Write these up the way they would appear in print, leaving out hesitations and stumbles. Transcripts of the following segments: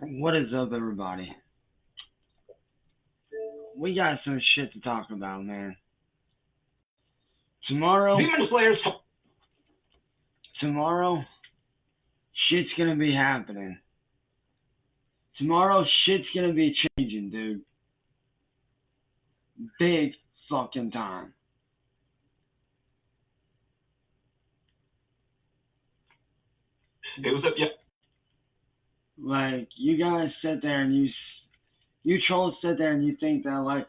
What is up, everybody? We got some shit to talk about, man. Tomorrow, Demon Slayers. tomorrow, shit's gonna be happening. Tomorrow, shit's gonna be changing, dude. Big fucking time. It was yeah. Like, you guys sit there and you trolls sit there and you think that, like,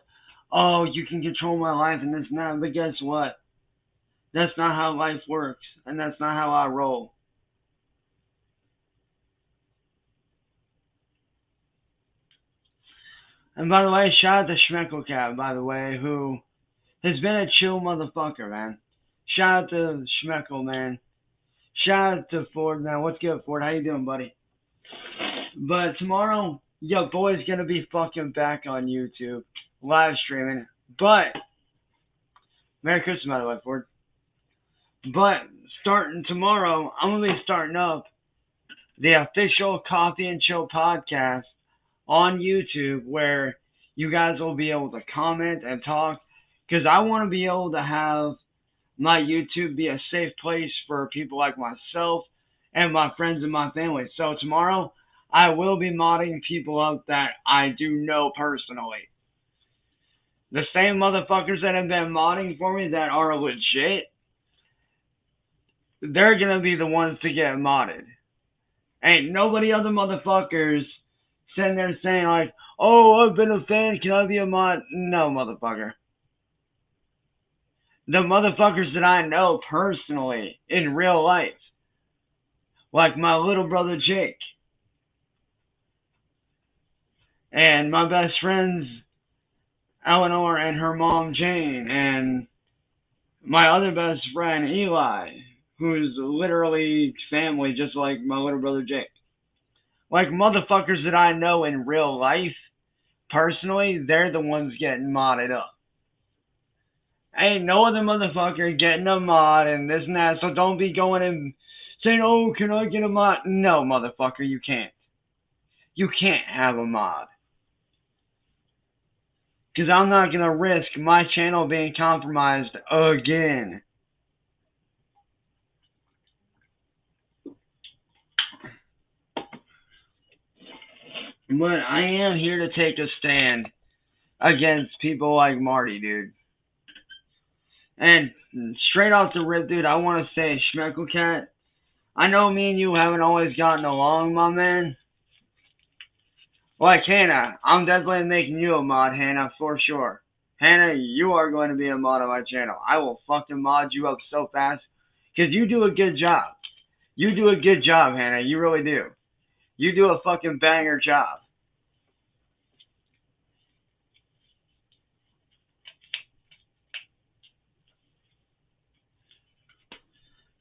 oh, you can control my life and this and that, but guess what? That's not how life works, and that's not how I roll. And by the way, shout out to Schmeckle Cat, by the way, who has been a chill motherfucker, man. Shout out to Schmeckle, man. Shout out to Ford, man. What's good, Ford? How you doing, buddy? But tomorrow, your boy's gonna be fucking back on YouTube, live streaming. But Merry Christmas, by the way, Ford. But starting tomorrow, I'm gonna be starting up the official Coffee and Chill podcast on YouTube, where you guys will be able to comment and talk. Because I want to be able to have my YouTube be a safe place for people like myself and my friends and my family. So tomorrow, I will be modding people up that I do know personally. The same motherfuckers that have been modding for me that are legit, they're gonna be the ones to get modded. Ain't nobody other motherfuckers sitting there saying like, oh, I've been a fan, can I be a mod? No, motherfucker. The motherfuckers that I know personally in real life, like my little brother Jake, and my best friends Eleanor and her mom Jane, and my other best friend Eli, who's literally family just like my little brother Jake. Like motherfuckers that I know in real life, personally, they're the ones getting modded up. Ain't no other motherfucker getting a mod and this and that, so don't be going and saying, oh, can I get a mod? No, motherfucker, you can't. You can't have a mod. Because I'm not going to risk my channel being compromised again. But I am here to take a stand against people like Marty, dude. And straight off the rip, dude, I want to say, Schmeckle Cat, I know me and you haven't always gotten along, my man. Like Hannah, I'm definitely making you a mod, Hannah, for sure. Hannah, you are going to be a mod on my channel. I will fucking mod you up so fast, because you do a good job. You do a good job, Hannah. You really do. You do a fucking banger job.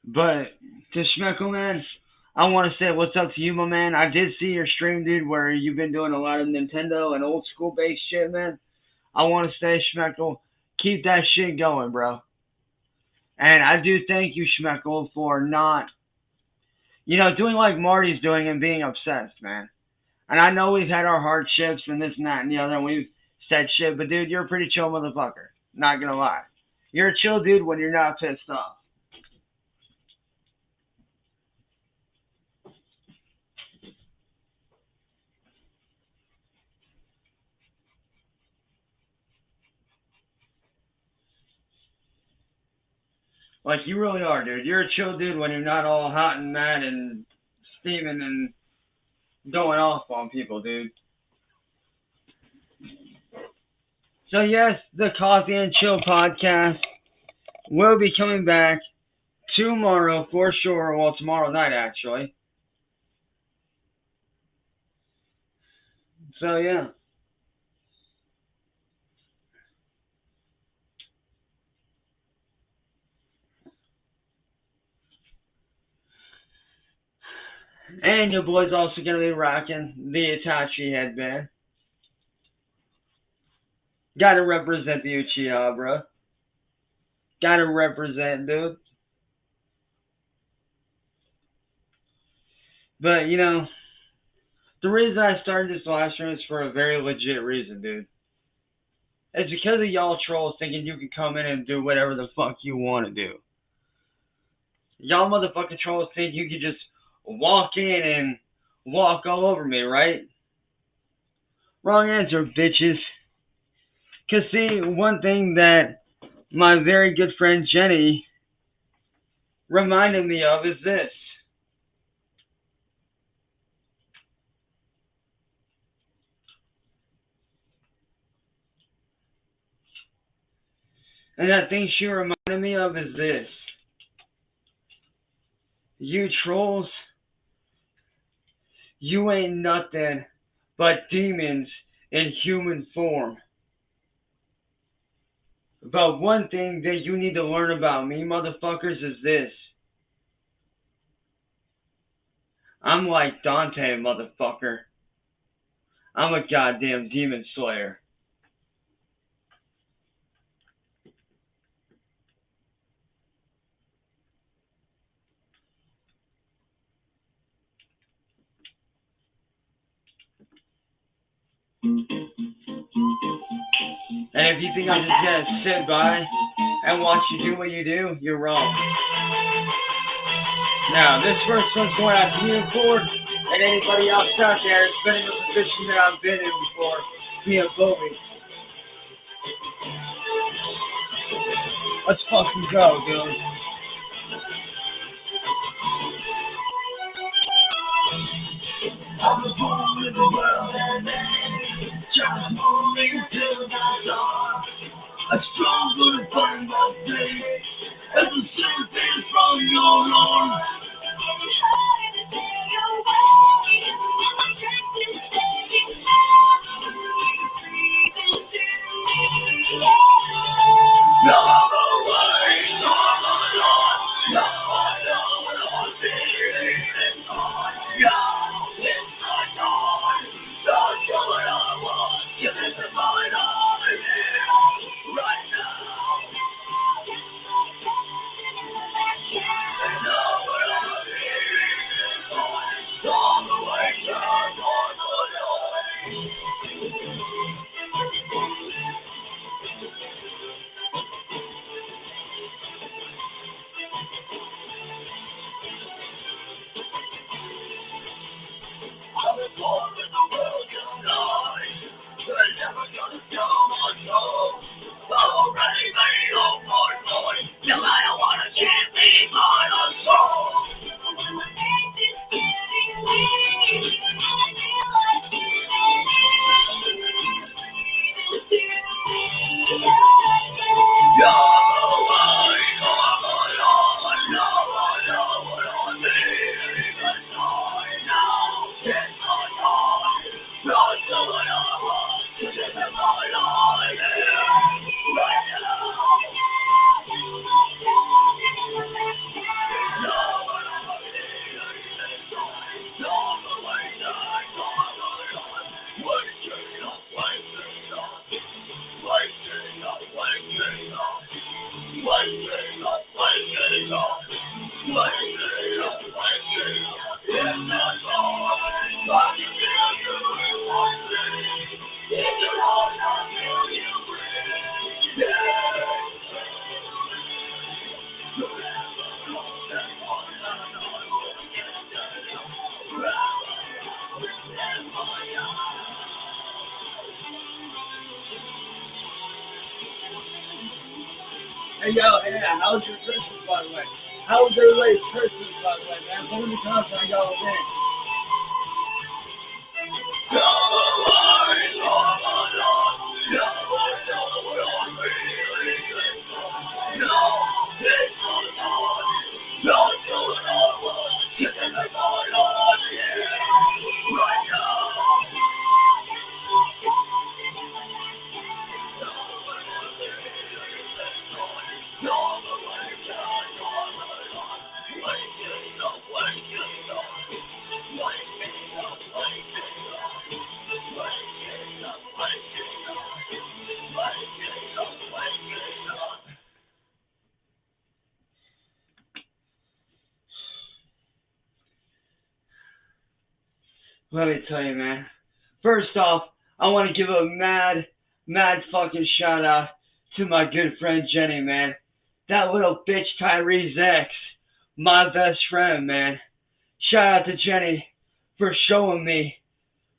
But to Schmeckle, man, I want to say what's up to you, my man. I did see your stream, dude, where you've been doing a lot of Nintendo and old school based shit, man. I want to say, Schmeckle, keep that shit going, bro. And I do thank you, Schmeckle, for not, doing like Marty's doing and being obsessed, man. And I know we've had our hardships and this and that and the other, and we've said shit, but dude, you're a pretty chill motherfucker. Not gonna lie. You're a chill dude when you're not pissed off. Like, you really are, dude. You're a chill dude when you're not all hot and mad and steaming and going off on people, dude. So, yes, the Coffee and Chill podcast will be coming back tomorrow for sure. Well, tomorrow night, actually. So, yeah. And your boy's also going to be rocking the Itachi headband. Gotta represent the Uchiha, bro. Gotta represent, dude. But, The reason I started this live stream is for a very legit reason, dude. It's because of y'all trolls thinking you can come in and do whatever the fuck you want to do. Y'all motherfucking trolls think you can just walk in and walk all over me, right? Wrong answer, bitches. Cause see, one thing that my very good friend Jenny reminded me of is this. And that thing she reminded me of is this. You trolls, you ain't nothing but demons in human form. But one thing that you need to learn about me, motherfuckers, is this. I'm like Dante, motherfucker. I'm a goddamn demon slayer. And if you think I'm just gonna sit by and watch you do what you do, you're wrong. Now, this first one's going out to you, Ford, and anybody else out there that's been in the position that I've been in before, me and Bobby. Let's fucking go, dude. I'm a fool in the world and just moving to the dark. I struggle to find my faith as a serpent from your arms. Hey, yo, yeah, how was your Christmas, by the way? How was everybody's Christmas, by the way, man? Put in the comments how y'all were in. Let me tell you, man. First off, I want to give a mad fucking shout out to my good friend Jenny, man. That little bitch Tyree's ex, my best friend, man. Shout out to Jenny for showing me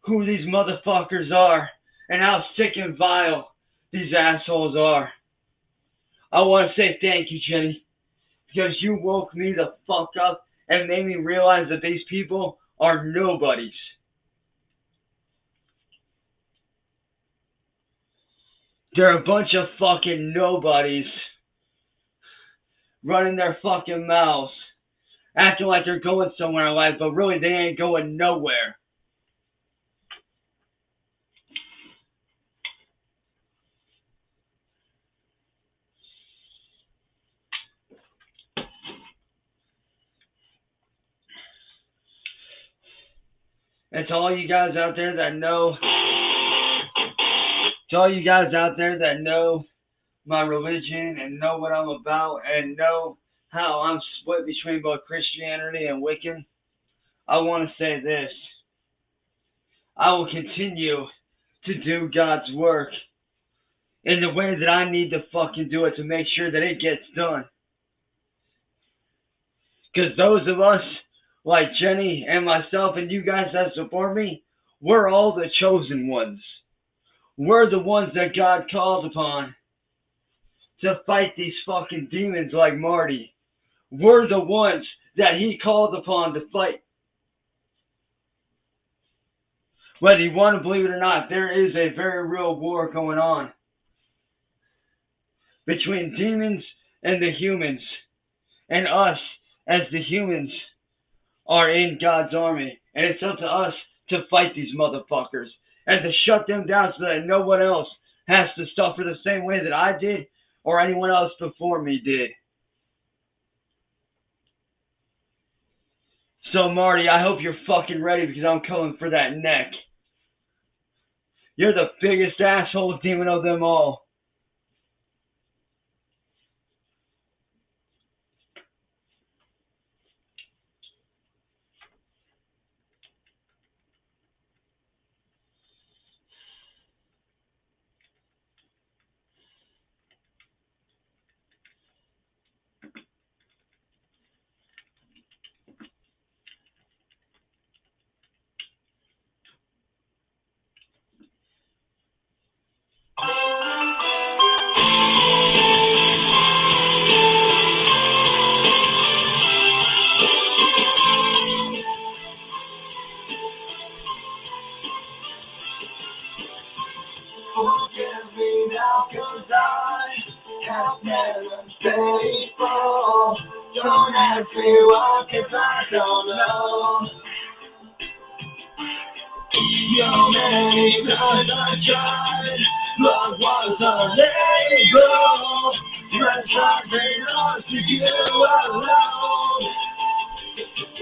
who these motherfuckers are and how sick and vile these assholes are. I want to say thank you, Jenny, because you woke me the fuck up and made me realize that these people are nobodies. They're a bunch of fucking nobodies running their fucking mouths, acting like they're going somewhere in life, but really they ain't going nowhere. And to all you guys out there that know, my religion and know what I'm about and know how I'm split between both Christianity and Wiccan, I want to say this. I will continue to do God's work in the way that I need to fucking do it to make sure that it gets done. Because those of us, like Jenny and myself and you guys that support me, we're all the chosen ones. We're the ones that God called upon to fight these fucking demons like Marty. We're the ones that he called upon to fight. Whether you want to believe it or not, there is a very real war going on between demons and the humans. And us, as the humans, are in God's army. And it's up to us to fight these motherfuckers and to shut them down so that no one else has to suffer the same way that I did or anyone else before me did. So Marty, I hope you're fucking ready because I'm coming for that neck. You're the biggest asshole demon of them all. Forgive me now, 'cause I have never faithful. Don't ask me why, 'cause I don't know. So many times I tried, but was unable. Just something else to you alone.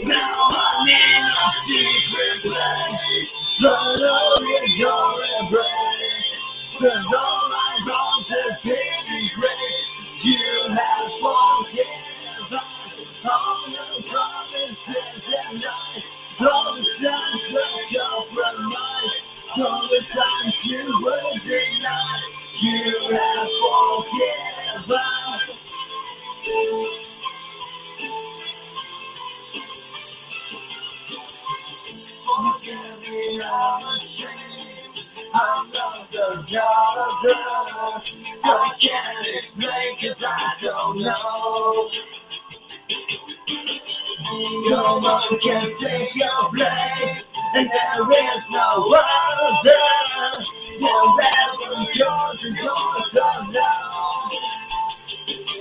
Now I'm in a secret place, but only your embrace. 'Cause all my wrongs have been erased. You have forgiven all the promises and lies, all the times that you compromised, all the times you were denied. You have forgiven. Forgive me, I'm ashamed. I'm not the God of love. I can't explain 'cause I don't know. No one can take your place, and there is no other. Wherever yours is yours alone.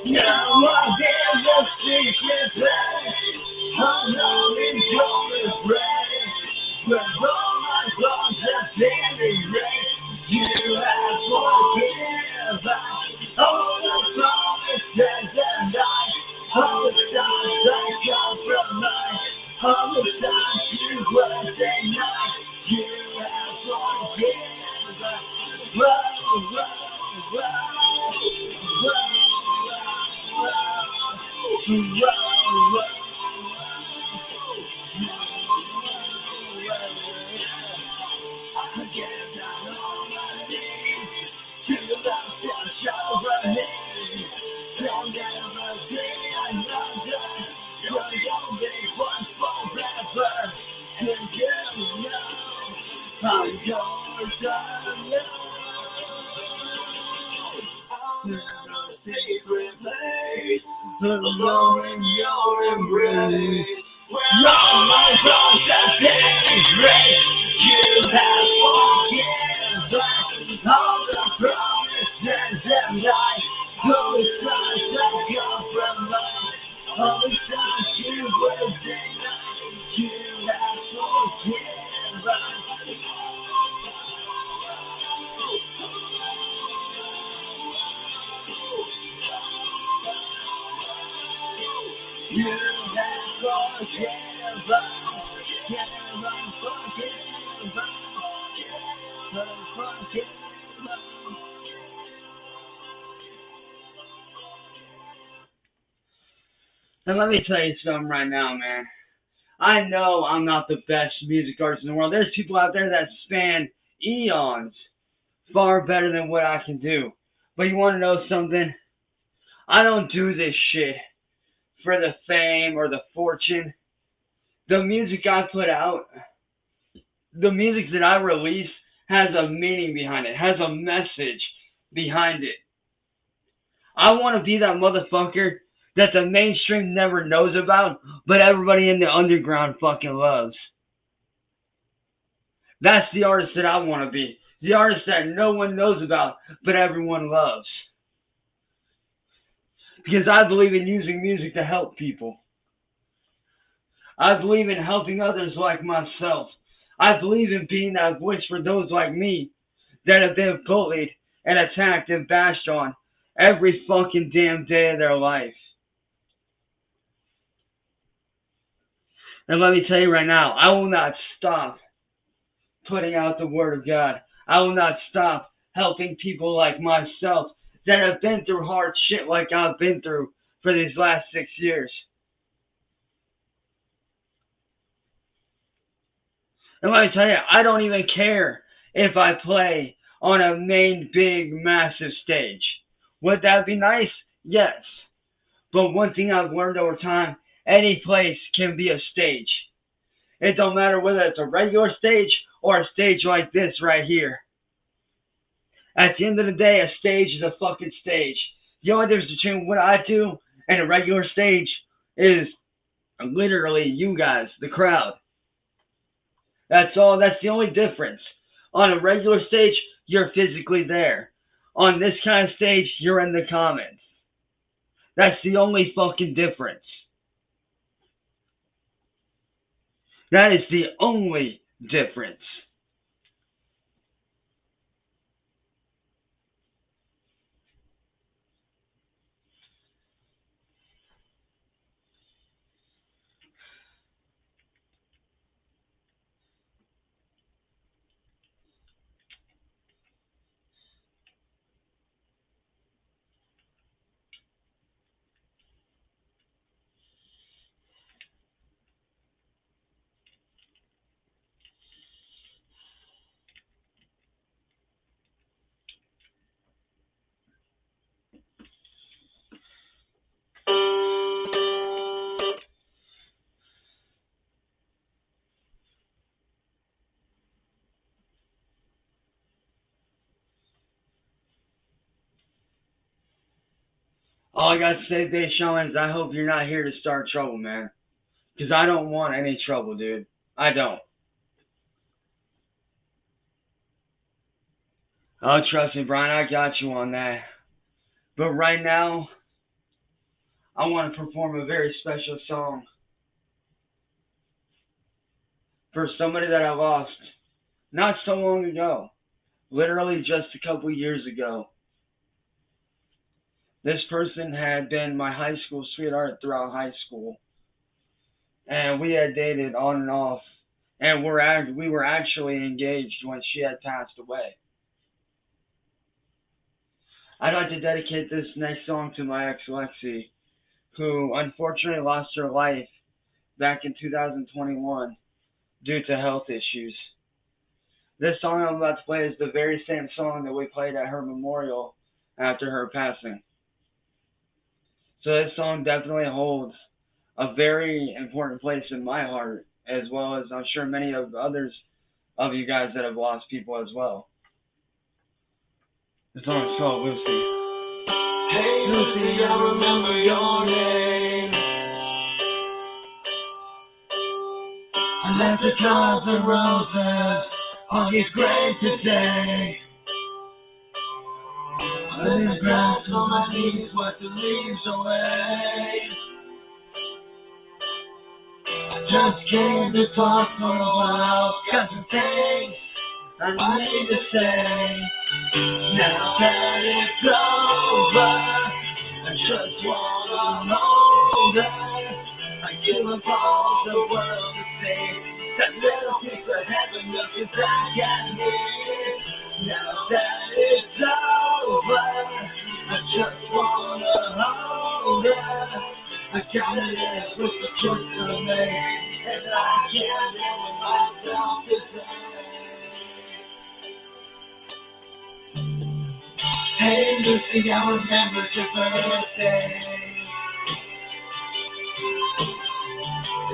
Now I'm in the secret place, alone in your embrace. When all my wrongs have been erased, you have forgiven all the promises and lies, all the times I compromised, all the times you were denied. You have forgiven. Whoa, whoa, whoa, whoa, whoa, whoa, whoa. never see another. You're the only one forever. And you know I'm yours alone. I'm in a secret place, alone in your embrace. Where all my thoughts have been erased, you have forgiven all the promises and lies. Those times that come from love, all the times you were denied, you have forgiven. You have forgiven, forgiven. And let me tell you something right now, man. I know I'm not the best music artist in the world. There's people out there that span eons far better than what I can do. But you want to know something? I don't do this shit for the fame or the fortune. The music I put out, the music that I release has a meaning behind it, has a message behind it. I want to be that motherfucker that the mainstream never knows about, but everybody in the underground fucking loves. That's the artist that I want to be. The artist that no one knows about, but everyone loves. Because I believe in using music to help people. I believe in helping others like myself. I believe in being that voice for those like me that have been bullied and attacked and bashed on every fucking damn day of their life. And let me tell you right now, I will not stop putting out the word of God. I will not stop helping people like myself that have been through hard shit like I've been through for these last 6 years. And let me tell you, I don't even care if I play on a main, big, massive stage. Would that be nice? Yes. But one thing I've learned over time, any place can be a stage. It don't matter whether it's a regular stage or a stage like this right here. At the end of the day, a stage is a fucking stage. The only difference between what I do and a regular stage is literally you guys, the crowd. That's all. That's the only difference. On a regular stage, you're physically there. On this kind of stage, you're in the comments. That's the only fucking difference. That is the only difference. All I got to say, Deshaun, is I hope you're not here to start trouble, man. Because I don't want any trouble, dude. I don't. Oh, trust me, Brian, I got you on that. But right now, I want to perform a very special song for somebody that I lost not so long ago. Literally just a couple years ago. This person had been my high school sweetheart throughout high school. And we had dated on and off. And we were actually engaged when she had passed away. I'd like to dedicate this next song to my ex Lexi, who unfortunately lost her life back in 2021 due to health issues. This song I'm about to play is the very same song that we played at her memorial after her passing. So this song definitely holds a very important place in my heart, as well as I'm sure many of others of you guys that have lost people as well. The song is called Lucy. Hey Lucy, I remember your name. I left the cars and roses on his grave today. I didn't grass on my knees, wipe the leaves away. I just came to talk for a while, got some things I need to say. Now that it's over, I just wanna hold her. I give up all the world to see that little piece of heaven look as I got here. Now that it's over, I just wanna hold her. I gotta live with the choice I made, and I can't live with myself today. Hey Lucy, I remember your birthday.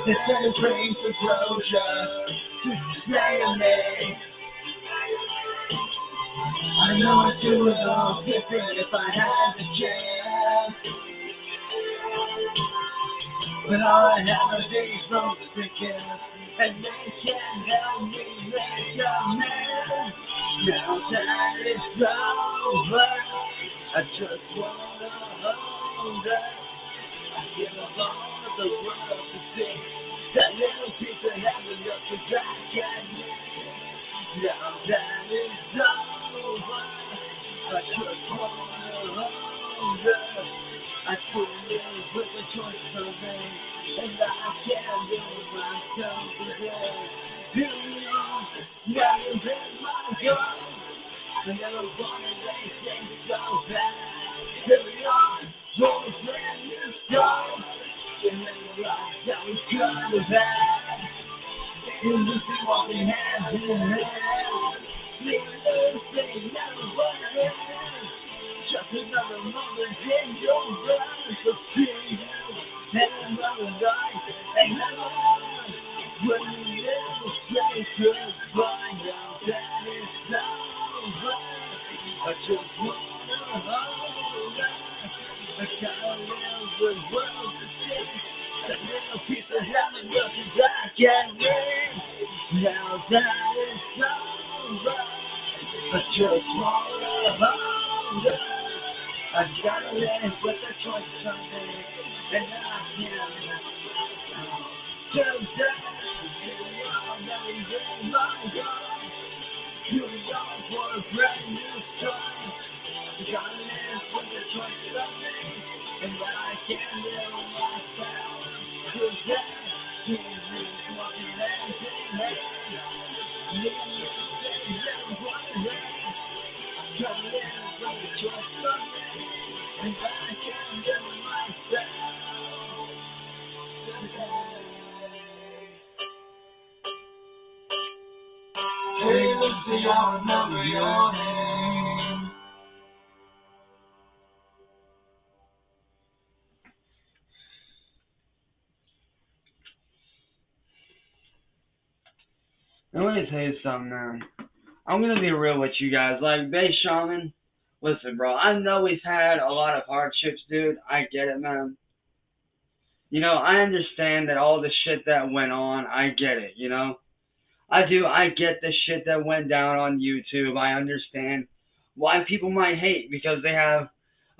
They said a praying for closure to stay on me. I know I'd do it all different if I had the chance. But all I have are these ropes to kiss, and they can't help me make a man. Now that it's over, I just wanna hold her. I give up all of the world to see that little piece of heaven up as I can live. Now that it's over, I just wanna hold her. I still live with the choice I made, and I can't live with myself today. Here we are, now you've been my goal. I never wanted anything so bad. Here we are, for a brand new start. You never realized that we could have had. You Lucy walking hand in hand. Me and Lucy never wanted it. Just another moment in your life of seeing you and another life and another life. When you never say goodbye, now that it's over, I just wanna hold her. I gotta live with world to see that little piece of heaven look as I can live. Now that it's over, I just wanna hold her. I gotta live with the choice I made, and I can't till death. I'll never get my God. You long for a brand new start. I gotta live with the choice I made, and I can't live with myself till death. Jesus walking hand in hand. Me and you say never wanna end. Gotta live with the choice I made, and I can't live with myself today. Hey Lucy, I remember your name. Now let me tell you something, man. I'm gonna be real with you guys. Like, Bay Shaman, listen, bro. I know we've had a lot of hardships, dude. I get it, man. You know, I understand that all the shit that went on. I get it, you know. I do. I get the shit that went down on YouTube. I understand why people might hate because they have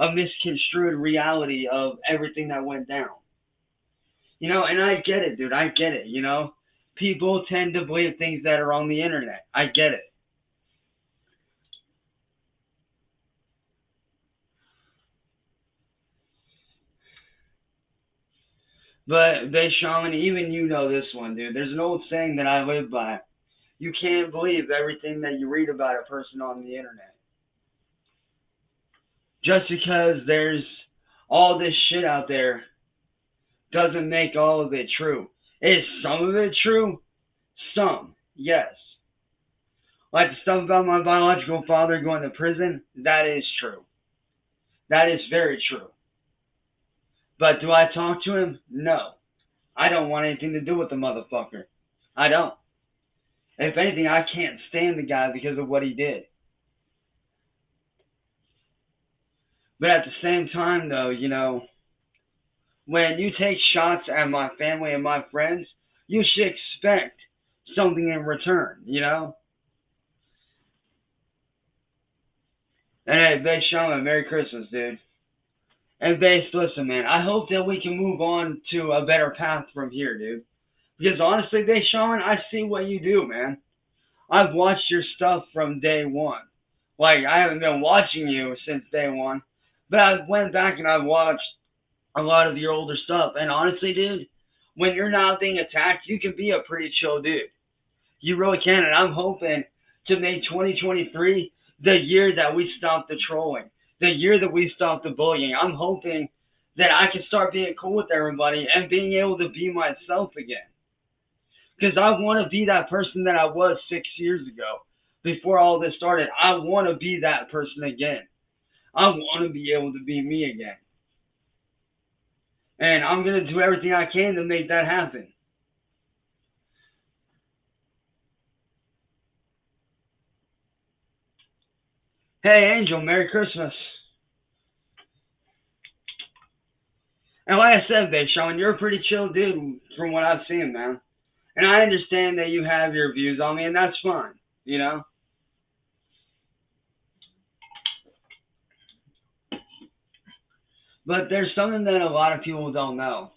a misconstrued reality of everything that went down. You know, and I get it, dude. I get it, you know. People tend to believe things that are on the internet. I get it. But they, Shaman, even you know this one, dude. There's an old saying that I live by. You can't believe everything that you read about a person on the internet. Just because there's all this shit out there doesn't make all of it true. Is some of it true? Some, yes. Like the stuff about my biological father going to prison, that is true. That is very true. But do I talk to him? No. I don't want anything to do with the motherfucker. I don't. If anything, I can't stand the guy because of what he did. But at the same time, though, when you take shots at my family and my friends, you should expect something in return. And hey, Big Shaman, Merry Christmas, dude. And Base, listen, man, I hope that we can move on to a better path from here, dude. Because honestly, Big Shaman, I see what you do, man. I've watched your stuff from day one. Like, I haven't been watching you since day one, but I went back and I've watched a lot of your older stuff. And honestly, dude, when you're not being attacked, you can be a pretty chill dude. You really can. And I'm hoping to make 2023 the year that we stop the trolling, the year that we stop the bullying. I'm hoping that I can start being cool with everybody and being able to be myself again. Because I want to be that person that I was 6 years ago before all this started. I want to be that person again. I want to be able to be me again. And I'm going to do everything I can to make that happen. Hey, Angel, Merry Christmas. And like I said, Big Sean, you're a pretty chill dude from what I've seen, man. And I understand that you have your views on me, and that's fine. But there's something that a lot of people don't know.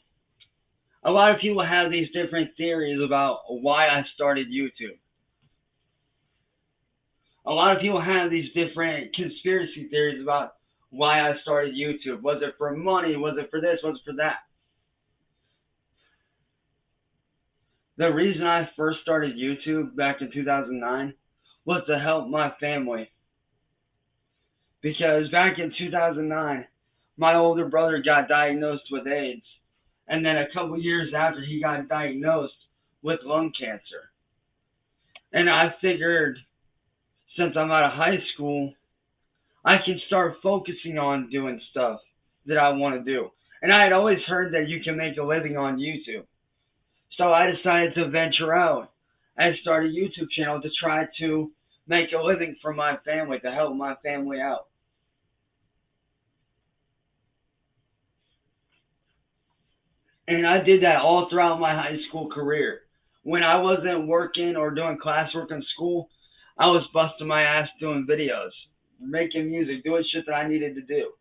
A lot of people have these different theories about why I started YouTube. A lot of people have these different conspiracy theories about why I started YouTube. Was it for money? Was it for this? Was it for that? The reason I first started YouTube back in 2009 was to help my family. Because back in 2009, my older brother got diagnosed with AIDS. And then a couple years after, he got diagnosed with lung cancer. And I figured, since I'm out of high school, I can start focusing on doing stuff that I want to do. And I had always heard that you can make a living on YouTube. So I decided to venture out and start a YouTube channel to try to make a living for my family, to help my family out. And I did that all throughout my high school career. When I wasn't working or doing classwork in school, I was busting my ass doing videos, making music, doing shit that I needed to do.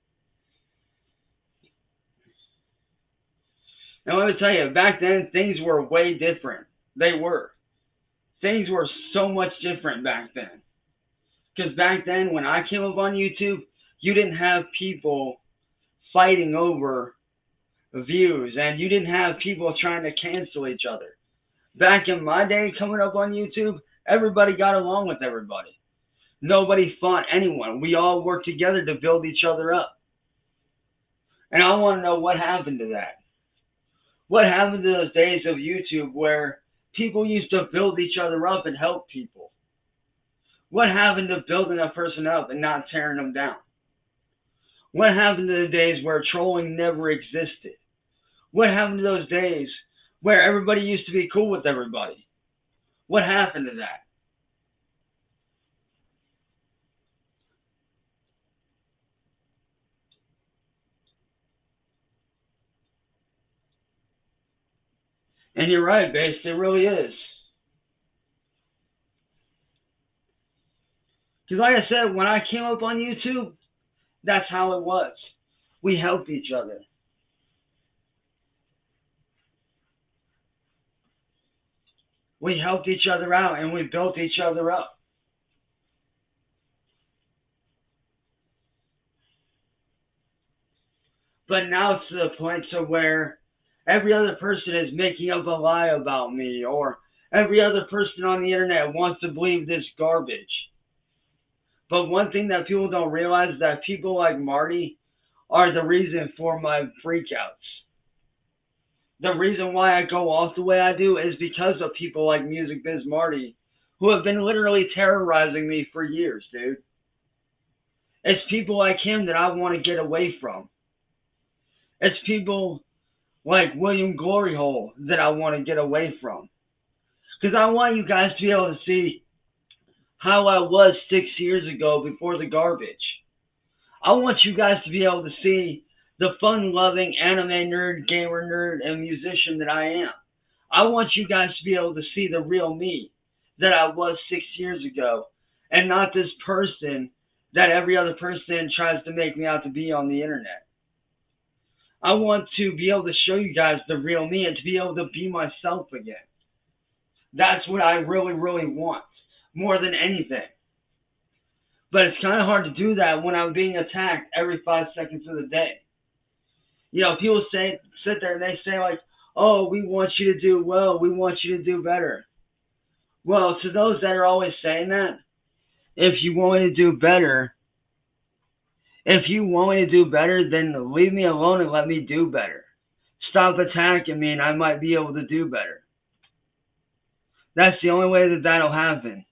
And let me tell you, back then, things were way different. They were. Things were so much different back then. Because back then, when I came up on YouTube, you didn't have people fighting over views, and you didn't have people trying to cancel each other. Back in my day, coming up on YouTube, everybody got along with everybody. Nobody fought anyone. We all worked together to build each other up. And I want to know what happened to that. What happened to those days of YouTube where people used to build each other up and help people? What happened to building a person up and not tearing them down? What happened to the days where trolling never existed? What happened to those days where everybody used to be cool with everybody? What happened to that? And you're right, Base, it really is. Because like I said, when I came up on YouTube, that's how it was. We helped each other. We helped each other out and we built each other up. But now it's to the point to where every other person is making up a lie about me, or every other person on the internet wants to believe this garbage. But one thing that people don't realize is that people like Marty are the reason for my freakouts. The reason why I go off the way I do is because of people like Music Biz Marty, who have been literally terrorizing me for years, dude. It's people like him that I want to get away from. It's people like William Glory Hole that I want to get away from. Because I want you guys to be able to see how I was 6 years ago before the garbage. I want you guys to be able to see the fun loving anime nerd, gamer nerd, and musician that I am. I want you guys to be able to see the real me that I was 6 years ago and not this person that every other person tries to make me out to be on the internet. I want to be able to show you guys the real me and to be able to be myself again. That's what I really, really want more than anything. But it's kind of hard to do that when I'm being attacked every 5 seconds of the day. People sit there and they say like, "Oh, we want you to do well. We want you to do better." Well, to those that are always saying that, if you want me to do better, then leave me alone and let me do better. Stop attacking me, and I might be able to do better. That's the only way that that'll happen.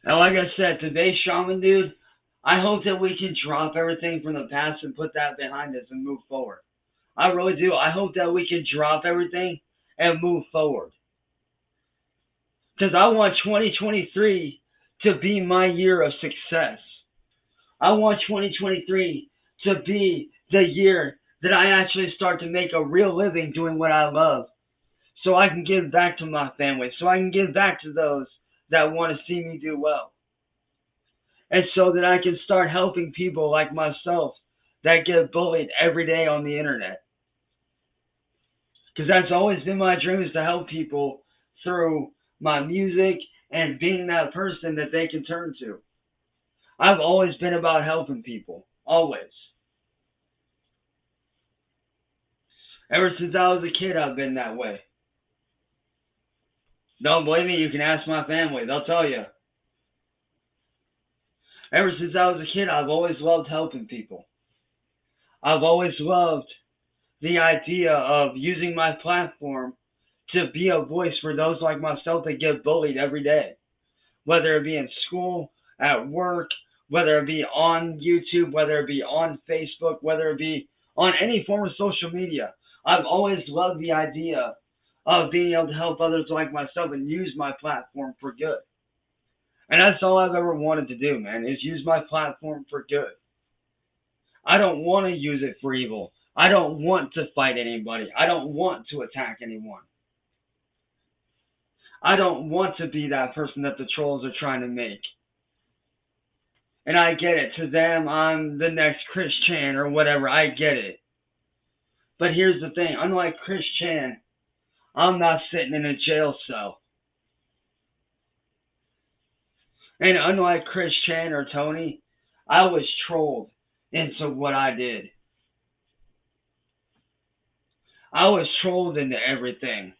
And like I said, today's shaman dude, I hope that we can drop everything from the past and put that behind us and move forward. I really do. I hope that we can drop everything and move forward. Because I want 2023 to be my year of success. I want 2023 to be the year that I actually start to make a real living doing what I love. So I can give back to my family. So I can give back to those that want to see me do well. And so that I can start helping people like myself that get bullied every day on the internet. Because that's always been my dream, is to help people through my music and being that person that they can turn to. I've always been about helping people. Always. Ever since I was a kid, I've been that way. Don't believe me? You can ask my family. They'll tell you. Ever since I was a kid, I've always loved helping people. I've always loved the idea of using my platform to be a voice for those like myself that get bullied every day. Whether it be in school, at work, whether it be on YouTube, whether it be on Facebook, whether it be on any form of social media. I've always loved the idea of being able to help others like myself and use my platform for good. And that's all I've ever wanted to do, man, is use my platform for good. I don't want to use it for evil. I don't want to fight anybody. I don't want to attack anyone. I don't want to be that person that the trolls are trying to make. And I get it. To them, I'm the next Chris Chan or whatever. I get it. But here's the thing. Unlike Chris Chan, I'm not sitting in a jail cell. And unlike Chris Chan or Tony, I was trolled into what I did. I was trolled into everything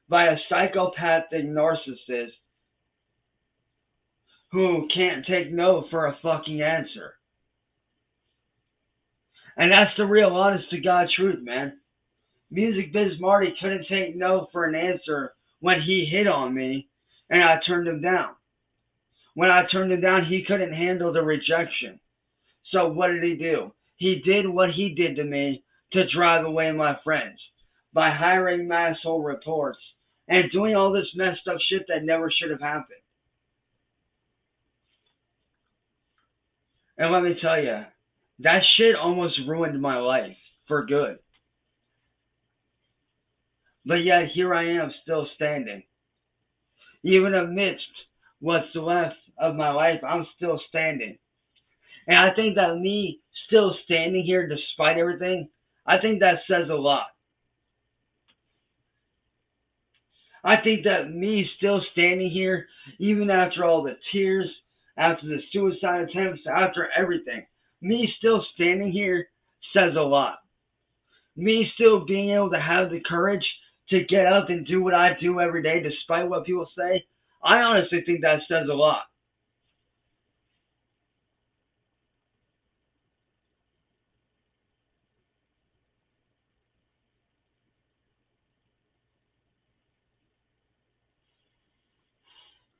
by a psychopathic narcissist who can't take no for a fucking answer. And that's the real honest to God truth, man. Music Biz Marty couldn't take no for an answer when he hit on me and I turned him down. When I turned him down, he couldn't handle the rejection. So what did he do? He did what he did to me to drive away my friends by hiring masshole reports and doing all this messed up shit that never should have happened. And let me tell you, that shit almost ruined my life for good. But yet here I am still standing. Even amidst what's left of my life, I'm still standing. And I think that me still standing here despite everything, I think that says a lot. I think that me still standing here, even after all the tears, after the suicide attempts, after everything, me still standing here says a lot. Me still being able to have the courage to get up and do what I do every day despite what people say, I honestly think that says a lot.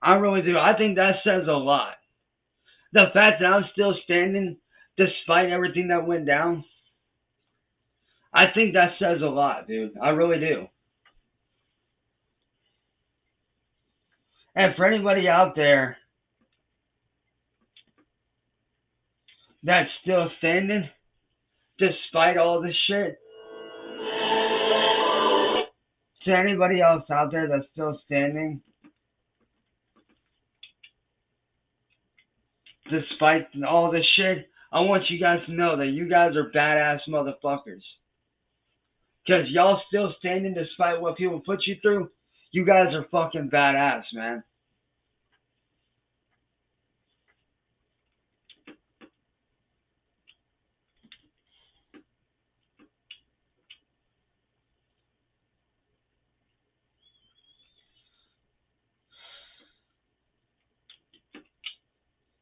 I really do. I think that says a lot. The fact that I'm still standing despite everything that went down, I think that says a lot, dude. I really do. And for anybody out there that's still standing despite all this shit, to anybody else out there that's still standing despite all this shit, I want you guys to know that you guys are badass motherfuckers. Because y'all still standing despite what people put you through, you guys are fucking badass, man.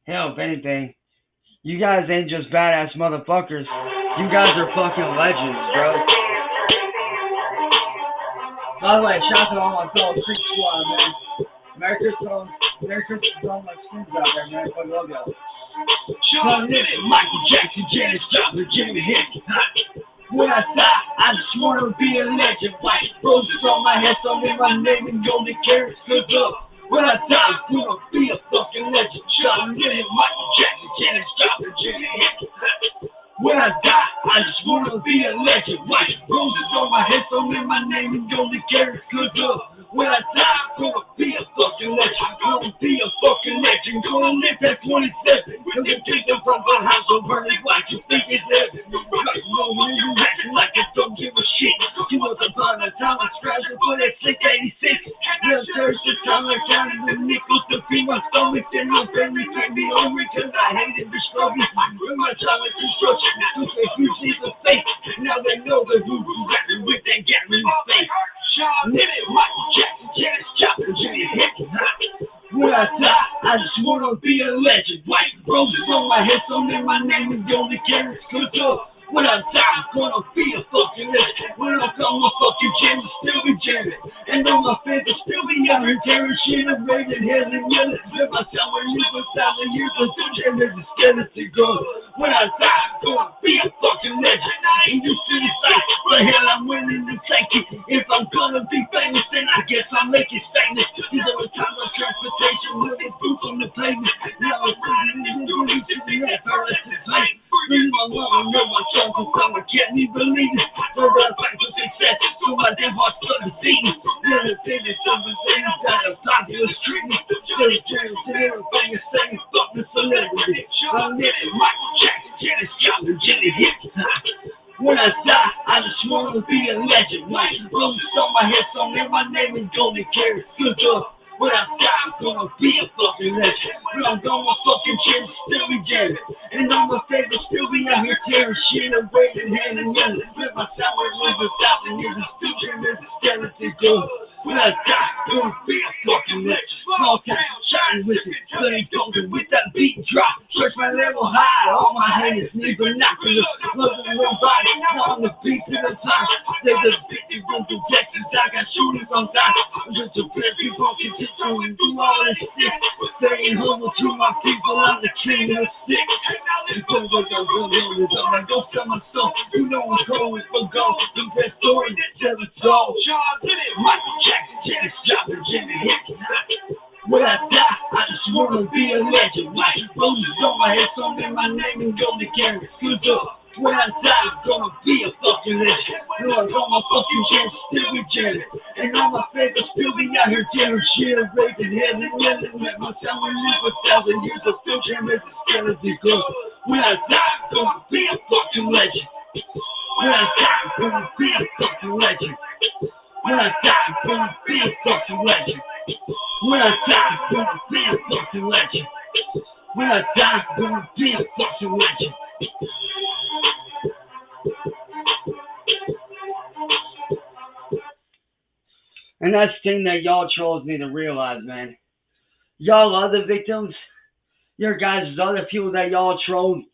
Hell, if anything, you guys ain't just badass motherfuckers. You guys are fucking legends, bro. By the way, shout out to all my fellow Creek Squad, man. Merry Christmas to all my students out there, man. I love y'all. Sean Lennon, Michael Jackson, Janis Joplin, Jimi Hendrix. When I die, I just wanna be a legend. White roses on my head, so in my name and golden carrots, good luck. When I die, I'm gonna be a fucking legend. Sean Lennon, Michael Jackson, Janis Joplin, Jimi Hendrix. When I die, I just wanna be a legend. White roses on my head, so in my name and golden carrots, good luck. When I die, I'm gonna be a fucking legend. Gonna be a fucking legend. Gonna live at 27. Gonna take them from the house and burn it like you think it's heaven. You acting like I don't give a shit. You was upon a time I scratched for that 686. Real church, the time I counted the nickels to feed my stomach. Then my family came me hungry cause I hated the struggle. When my time at construction, you see the face. Now they know the voodoo rapping with that Gary face. Sean Lennon, Michael Jackson, Janis Joplin, Jimi Hendrix. When I die, I just wanna be a legend. White roses on my head, so in my name is golden carrots, good up. When I die, I'm gonna be a fucking legend. When I come, my fucking jam will still be jamming. And all my fans will still be out here tearing shit up, raising hell and yelling. If I tell me you for 1,000 years, I'm still jamming the skeleton gun. When I die, I'm gonna be a fucking legend. And you see the sight, the hell I'm willing to take it. If I'm gonna be famous, then I guess I'll make it famous. These are the times of transportation, living boots on the pavement. Now I'm living to the net, paralysis pain. Really, my mama know my songs and song, I can't even believe it. So I fight for success, so my damn heart's starting to beat me. Little things, something things that are popular treatment. Still turning to everything and saying, fuck the celebrity. I'm in it, Michael Jackson, Janis Joplin, Jimi Hendrix. When I die, I just wanna be a legend. White roses on my head, so in my name is golden carrots, good up. When I die, I'm gonna be a fucking legend. When I'm gone, my fucking chance still be jamming. And all my favorites still be out here tearing shit and waving hand and yelling. With my sour live 1,000 years and still dreaming the skeleton good. When I die, I'm gonna be a fucking legend. Small town, shine with it, bloody golden with that beat drop. Search my level high, all my haters need binoculars. Looking real body, now I'm the beat to the top. They just beat me from projections, I got shooters on top. Just to press people continue and do all this shit. Staying humble to my people, I'm the king of the stick. Go, I'm like, go tell my soul. You know I'm going for gold. The best story that tell it all. Sean Lennon, Michael Jackson, Janis Joplin, Jimi Hendrix. When I die, I just wanna be a legend. White roses on my head, so in my name and golden carrots, good up. When I die, I'm gonna be a fucking legend. Lord, all my fucking chance still be jamming. And all my favorites still be out here tearing shit and raising hell and yelling. Let my time we live 1,000 years, I'm still jamming the skeleton good. When I die, I'm gonna be a fucking legend. When I die, I'm gonna be a fucking legend. When I die, I'm gonna be a fucking legend. When I die, I'm gonna be a fucking legend. When I die, I'm gonna be a fucking legend. And that's the thing that y'all trolls need to realize, man. Y'all other victims, your guys' other people that y'all trolled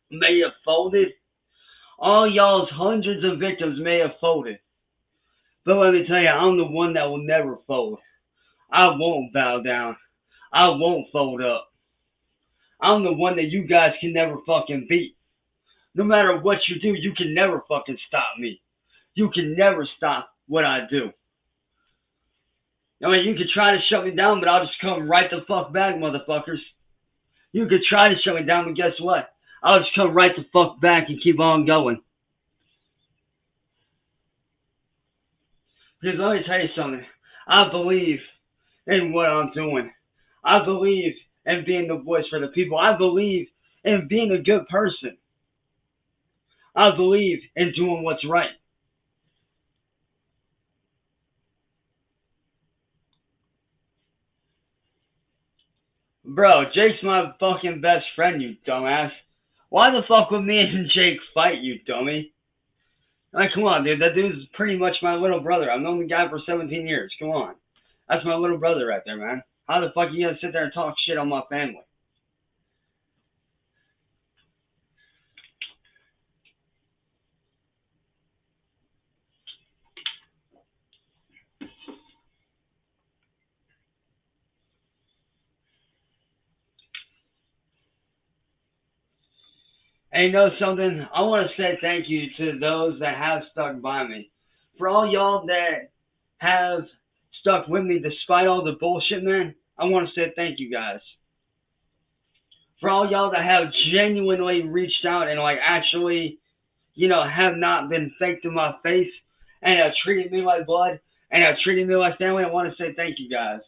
may have folded. All y'all's hundreds of victims may have folded. But let me tell you, I'm the one that will never fold. I won't bow down. I won't fold up. I'm the one that you guys can never fucking beat. No matter what you do, you can never fucking stop me. You can never stop what I do. I mean, you can try to shut me down, but I'll just come right the fuck back, motherfuckers. You could try to shut me down, but guess what? I'll just come right the fuck back and keep on going. Because let me tell you something. I believe in what I'm doing. I believe in being the voice for the people. I believe in being a good person. I believe in doing what's right. Bro, Jake's my fucking best friend, you dumbass. Why the fuck would me and Jake fight, you dummy? Like, come on, dude. That dude's pretty much my little brother. I've known the guy for 17 years. Come on. That's my little brother right there, man. How the fuck are you gonna sit there and talk shit on my family? And you know something? I want to say thank you to those that have stuck by me. For all y'all that have stuck with me despite all the bullshit, man, I want to say thank you guys. For all y'all that have genuinely reached out and like actually, have not been fake to my face and have treated me like blood and have treated me like family, I want to say thank you guys.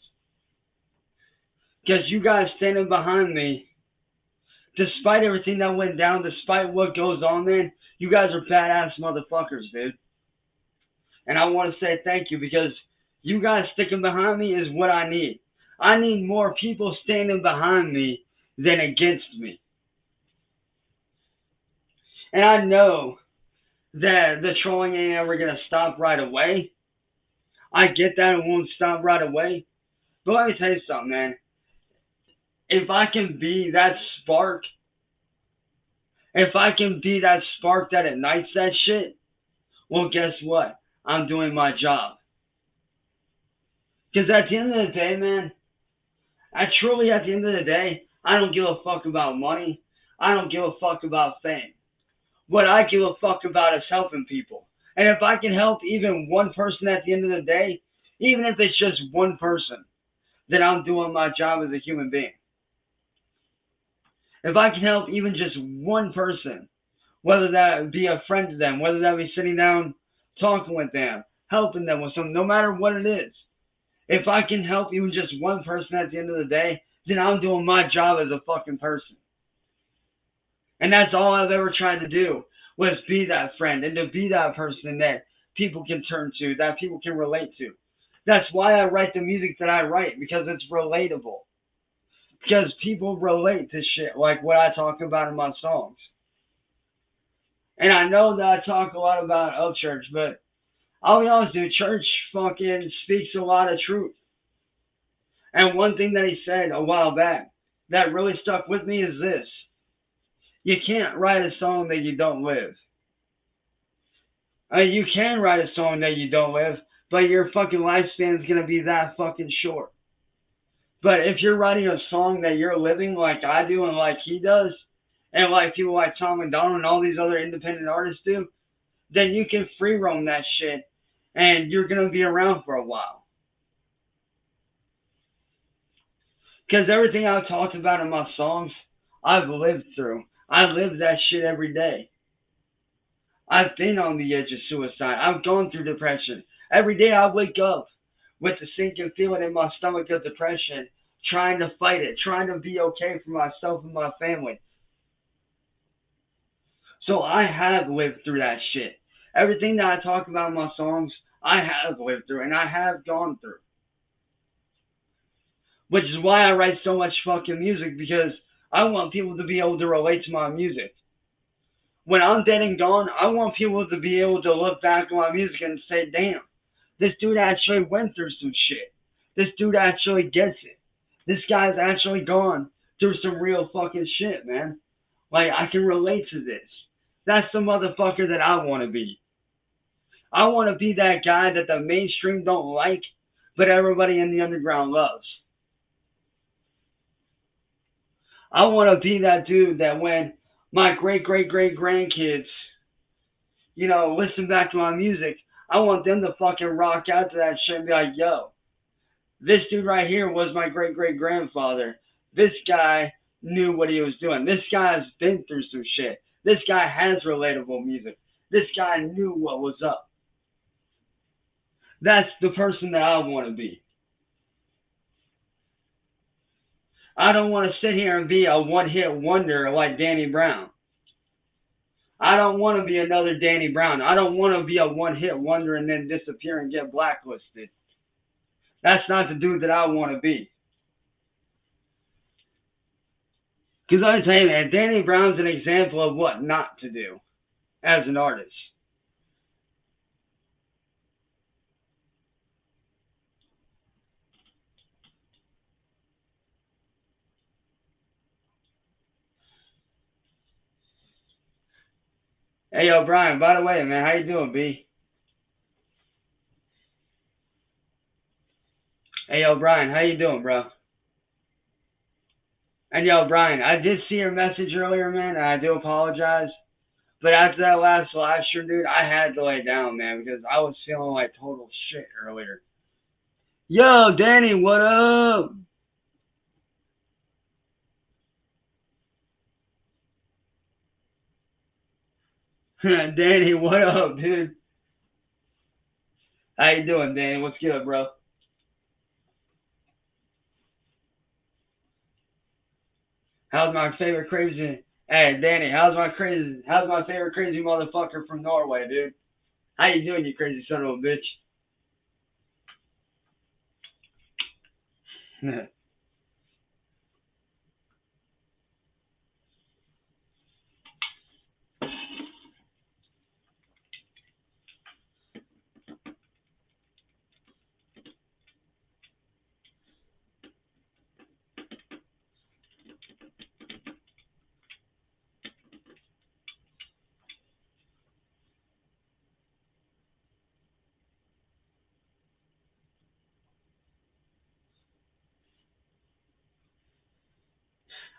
Because you guys standing behind me, despite everything that went down, despite what goes on, man, you guys are badass motherfuckers, dude. And I want to say thank you because you guys sticking behind me is what I need. I need more people standing behind me than against me. And I know that the trolling ain't ever going to stop right away. I get that it won't stop right away. But let me tell you something, man. If I can be that spark, if I can be that spark that ignites that shit, well, guess what? I'm doing my job. Because at the end of the day, man, at the end of the day, I don't give a fuck about money. I don't give a fuck about fame. What I give a fuck about is helping people. And if I can help even one person at the end of the day, even if it's just one person, then I'm doing my job as a human being. If I can help even just one person, whether that be a friend to them, whether that be sitting down talking with them, helping them with something, no matter what it is, if I can help even just one person at the end of the day, then I'm doing my job as a fucking person. And that's all I've ever tried to do was be that friend and to be that person that people can turn to, that people can relate to. That's why I write the music that I write, because it's relatable. Because people relate to shit like what I talk about in my songs. And I know that I talk a lot about church, but I'll be honest, dude, church fucking speaks a lot of truth. And one thing that he said a while back that really stuck with me is this. You can't write a song that you don't live. I mean, you can write a song that you don't live, but your fucking lifespan is going to be that fucking short. But if you're writing a song that you're living like I do and like he does, and like people like Tom McDonald and all these other independent artists do, then you can free roam that shit and you're going to be around for a while. Because everything I've talked about in my songs, I've lived through. I live that shit every day. I've been on the edge of suicide. I've gone through depression. Every day I wake up with the sinking feeling in my stomach of depression, trying to fight it, trying to be okay for myself and my family. So I have lived through that shit. Everything that I talk about in my songs, I have lived through and I have gone through. Which is why I write so much fucking music, because I want people to be able to relate to my music. When I'm dead and gone, I want people to be able to look back on my music and say, damn, This dude actually went through some shit. This dude actually gets it. This guy's actually gone through some real fucking shit, man. Like, I can relate to this. That's the motherfucker that I want to be. I want to be that guy that the mainstream don't like, but everybody in the underground loves. I want to be that dude that when my great great great grandkids, listen back to my music, I want them to fucking rock out to that shit and be like, yo, this dude right here was my great great grandfather. This guy knew what he was doing. This guy's been through some shit. This guy has relatable music. This guy knew what was up. That's the person that I want to be. I don't want to sit here and be a one hit wonder like Danny Brown. I don't want to be another Danny Brown. I don't want to be a one hit wonder and then disappear and get blacklisted. That's not the dude that I want to be. Because I tell you, man, Danny Brown's an example of what not to do as an artist. Hey, yo, Brian, by the way, man, how you doing, B? Hey, yo, Brian, how you doing, bro? And, yo, Brian, I did see your message earlier, man, and I do apologize. But after that last live stream, dude, I had to lay down, man, because I was feeling like total shit earlier. Yo, Danny, what up? Danny, what up, dude? How you doing, Danny? What's good, bro? How's my favorite crazy? Hey, Danny, How's my favorite crazy motherfucker from Norway, dude? How you doing, you crazy son of a bitch?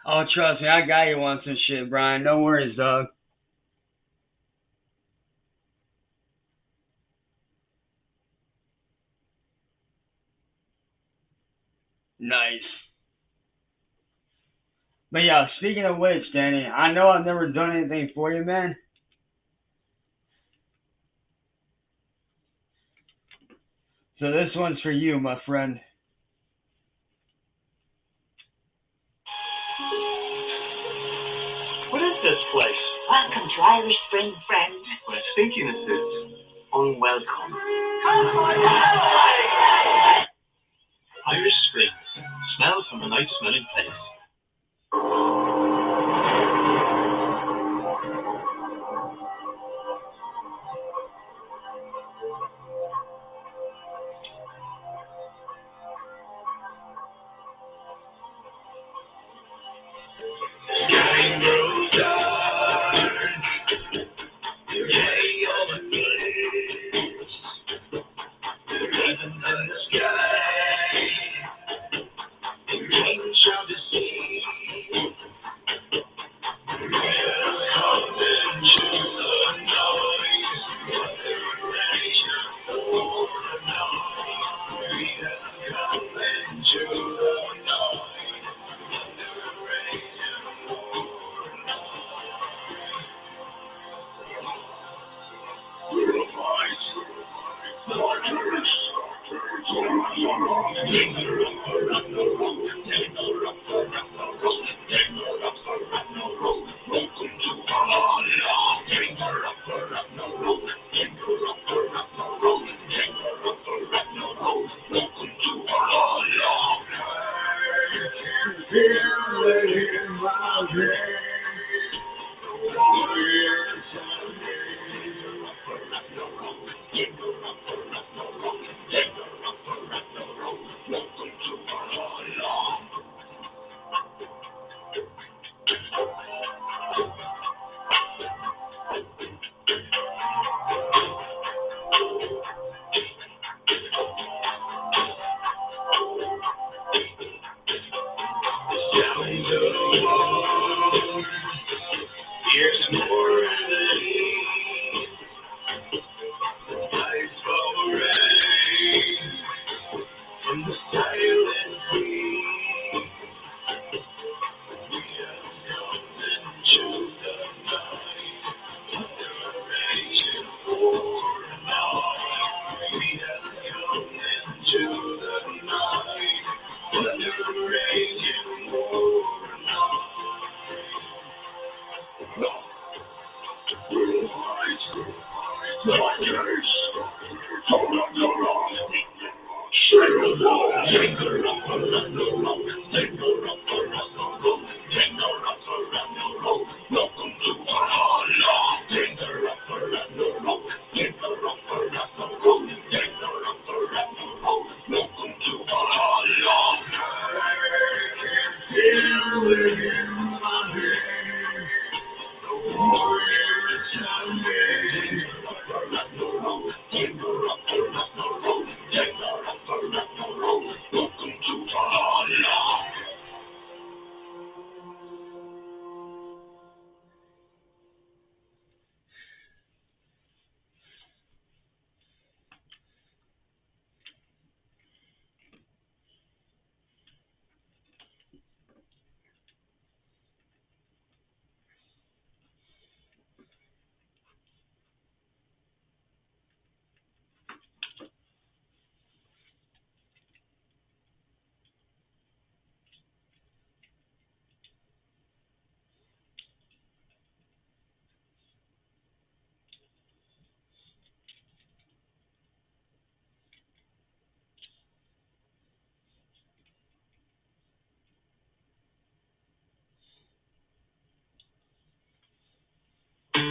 Oh, trust me, I got you on some shit, Brian. No worries, dog. Nice. But yeah, speaking of which, Danny, I know I've never done anything for you, man. So this one's for you, my friend. What is this place? Welcome to Irish Spring, friend. My stinkiness is unwelcome. Irish Spring. Smells from a nice smelling place.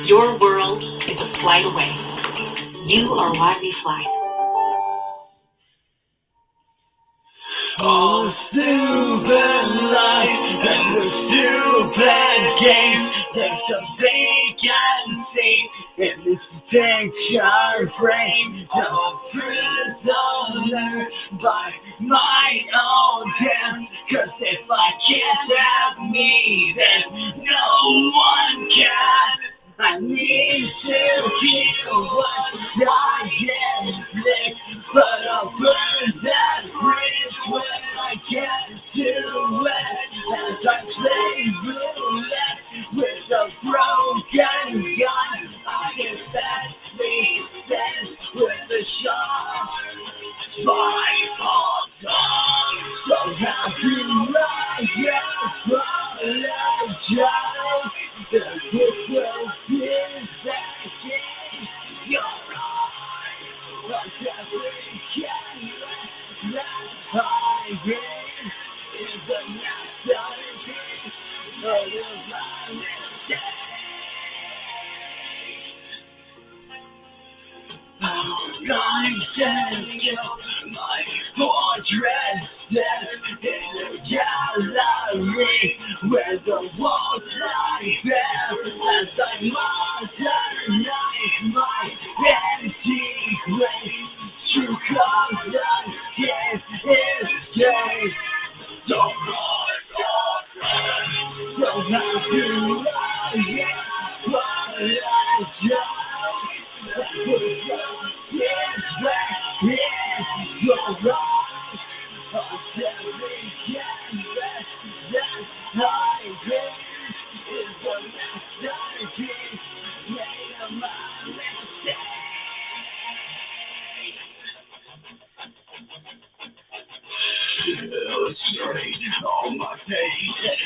Your world is a flight away. You are why we fly. All the stupid lies and the stupid games. There's something can see in this picture frame. I'm a prisoner by my own hands. 'Cause if I can't have me, then no one can. I need to heal what I inflict, but I'll burn that bridge when I get to it. As I play roulette with a broken gun, I infest pieces with a sharp spiteful tongue. So how do I apologize? The book will be back in your eyes. But every canvas that I read is a masterpiece of my mistake. I'm standing my fortress in a gallery where the walls lie bare as I modernize my empty grace. True colors is escape. Don't run your friend. Don't have to apologize. All my pain is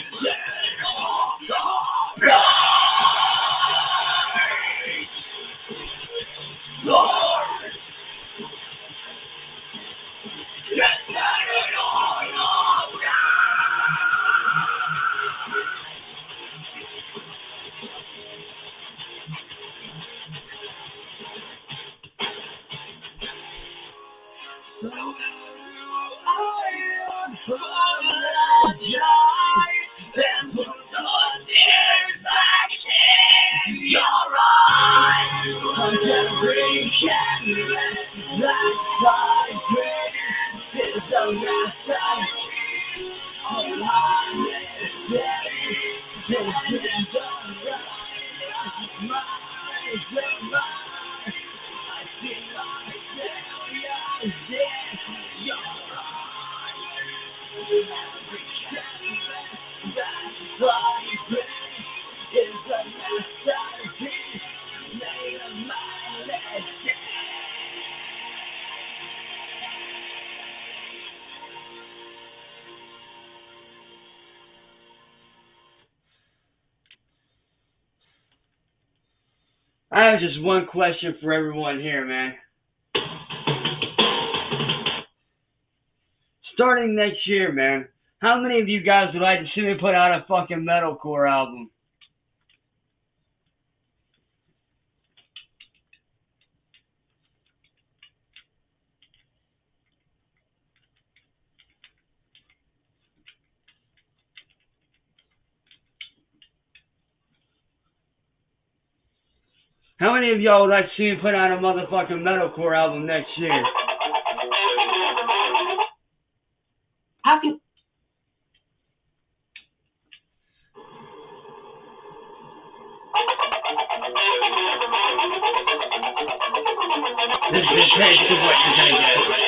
I have just one question for everyone here, man. starting next year, man. How many of you guys would like to see me put out a fucking metalcore album? How many of y'all would like to see me put out a motherfucking metalcore album next year? How can This is a taste of what you're gonna get.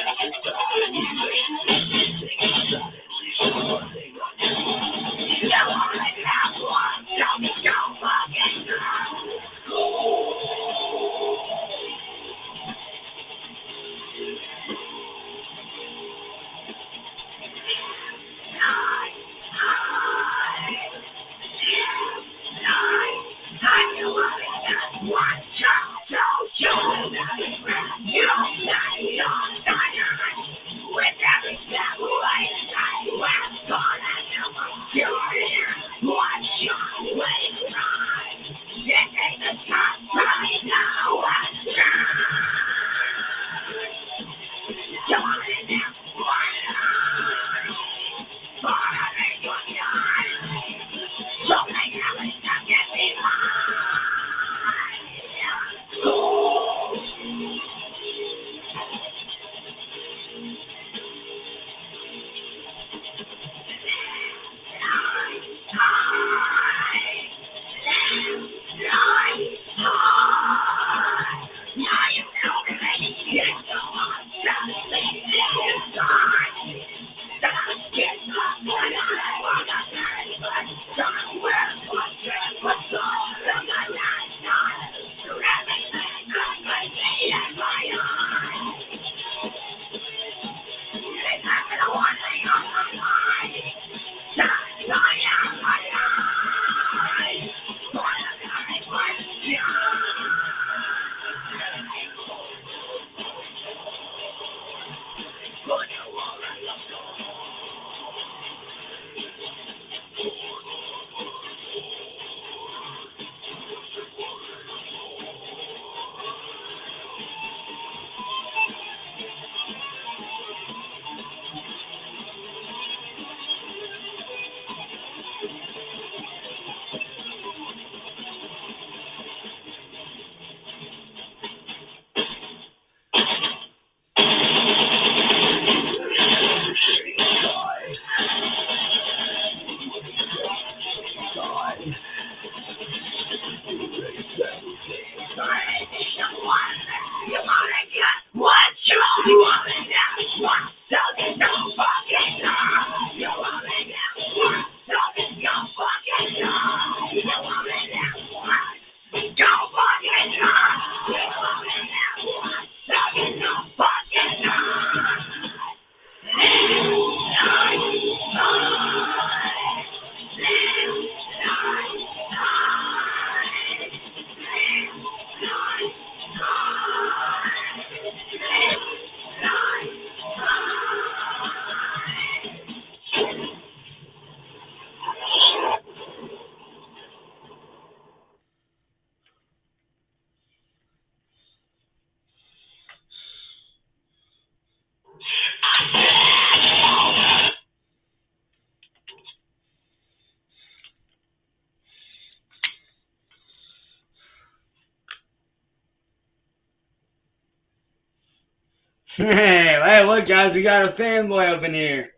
Hey, look, guys, we got a fanboy up in here.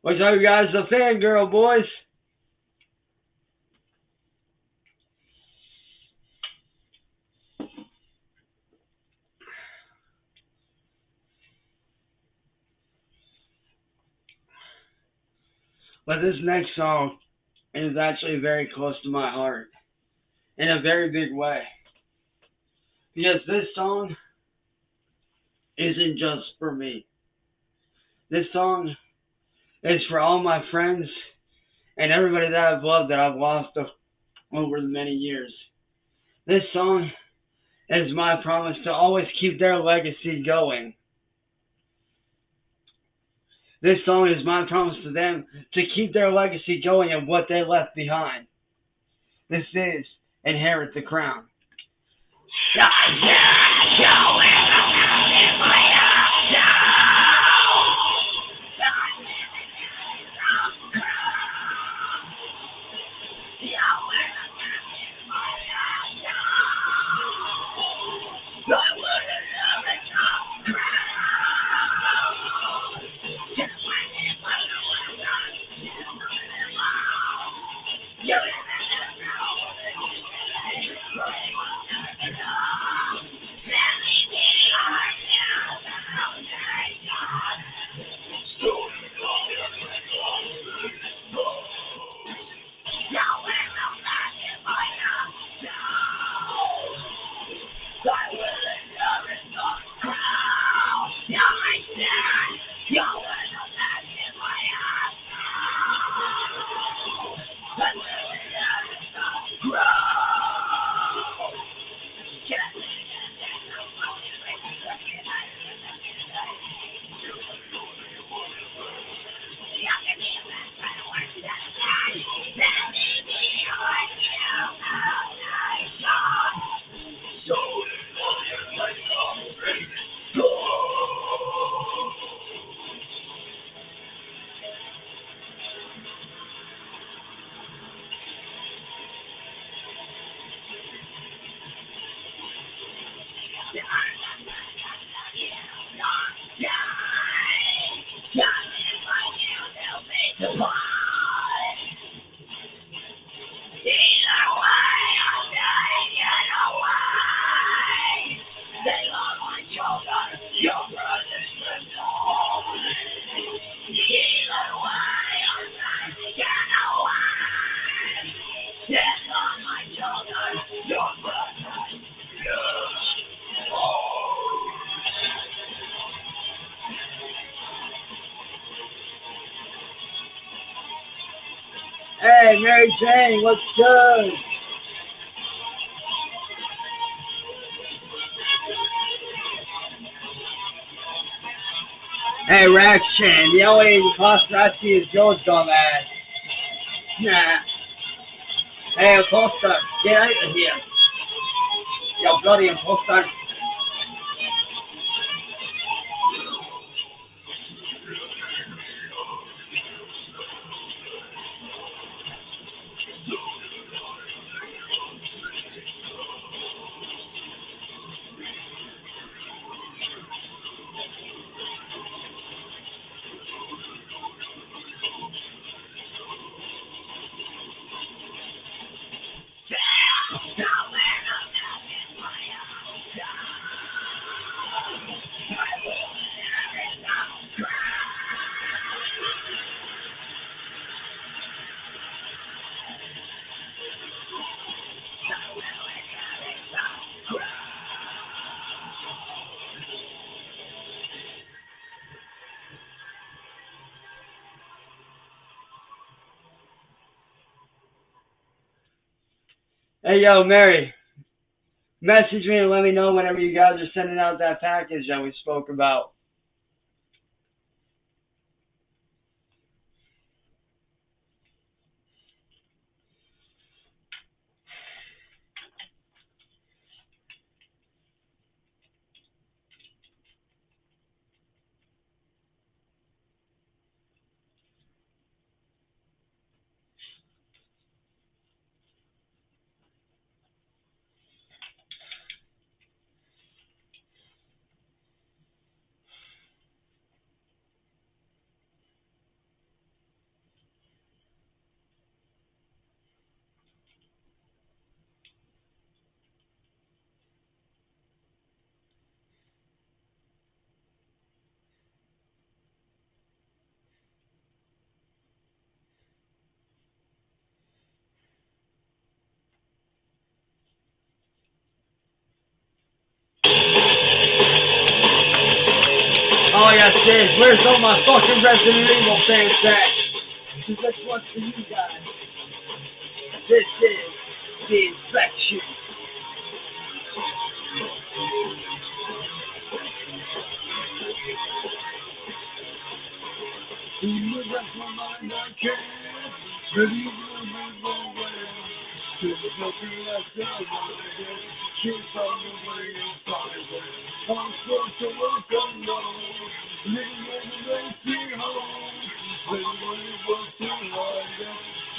What's up, you guys? The fangirl, boys. But this next song is actually very close to my heart in a very big way. Because this song isn't just for me. This song is for all my friends and everybody that I've loved that I've lost over the many years. This song is my promise to always keep their legacy going. This song is my promise to them to keep their legacy going and what they left behind. This is Inherit the Crown. Hey, Mary Jane, what's good? Hey, Rax Chan, the only imposter I see is your dumbass. Nah. Hey, imposter, get out of here. You bloody imposter. Hey, yo, Mary, message me and let me know whenever you guys are sending out that package that we spoke about. Oh, yes, Dave, where's all my fucking Resident Evil fans at? Because this one's for you guys. This is the infection. You left my mind, I can't. But you will move away. There's nothing left of my head. Can't find the way inside it. I'm supposed to walk alone. Living in a messy home. But when it was too hard,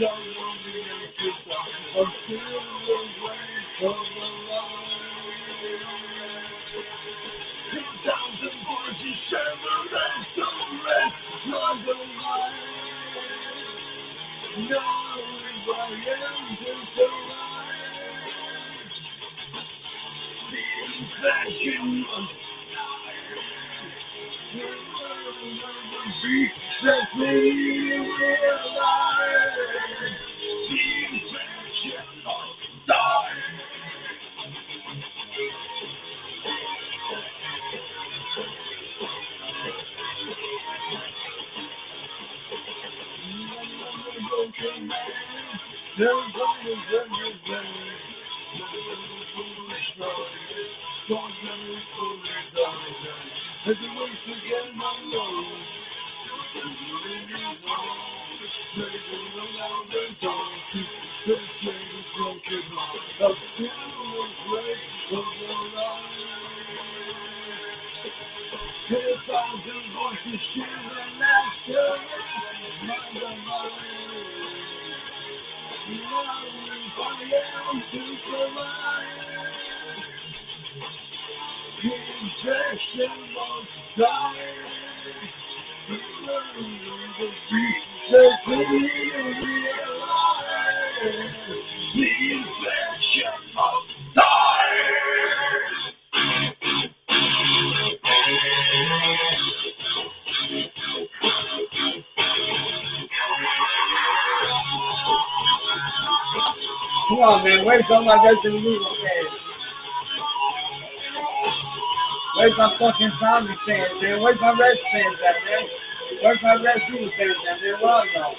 time on the answers. I'm still away from the line. 2,000 voices shimmer and so red on the line. Knowing I am just alive. The infection of the beat that made me realize. The infection of dying. Come on, man. Where's all my Resident Evil fans? Where's my fucking zombie fans, man? Where's my Red fans at, man? Where's my Resident Evil fans at, man? Where are y'all?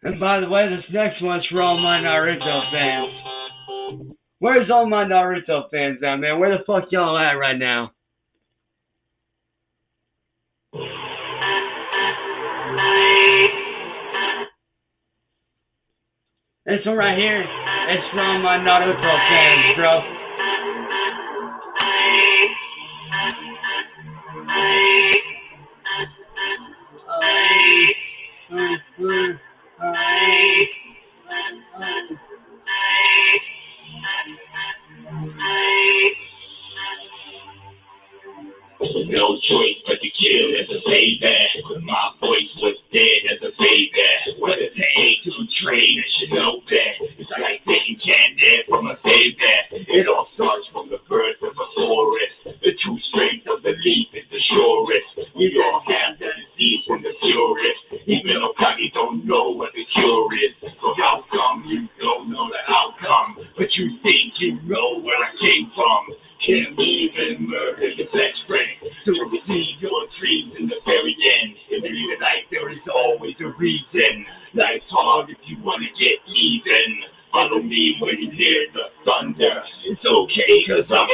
And by the way, this next one's for all my Naruto fans. Where's all my Naruto fans at, man? Where the fuck y'all at right now? This one right here, it's for all my Naruto fans, bro. No choice but to kill as a savior. My voice was dead as a savior. What it takes to train, I should know that. It's like taking candy from a savior. It all starts from the birth of a soul. came from. Can't even murder your best friend to receive your dreams in the very end. In the life there is always a reason. Life's hard if you wanna get even. Follow me when you hear the thunder. It's okay, cause I'm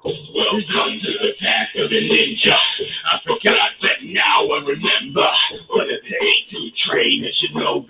Welcome to the path of the ninja. I forgot, but now I remember what it takes to train a shinobi.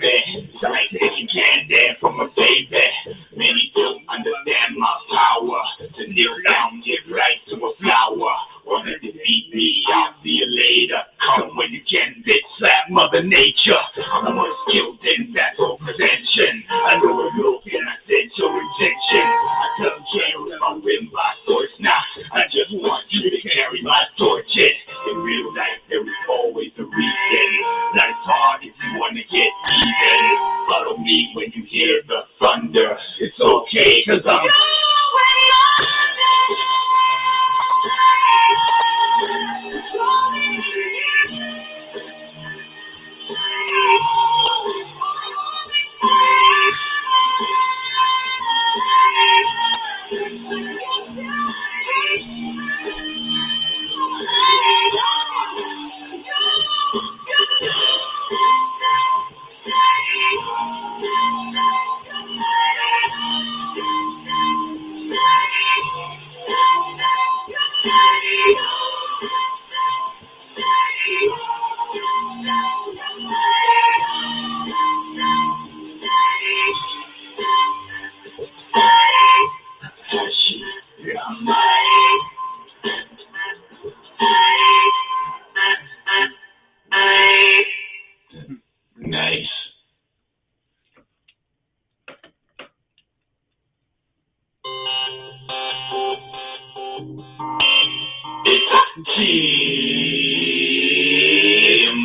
It's like taking candy from a baby. Many don't understand my power. To kneel down, give life to a flower. Wanna defeat me? I'll see you later. Come when you can, bitch, slap Mother Nature. I'm more skilled in battle prevention. I know a look and I sense your intention. I don't care if I win by force now. I just want you to carry my torches. In real life, there is always a reason. Life's hard if you want to get even. Follow me when you hear the thunder. It's okay, cause I'm nice.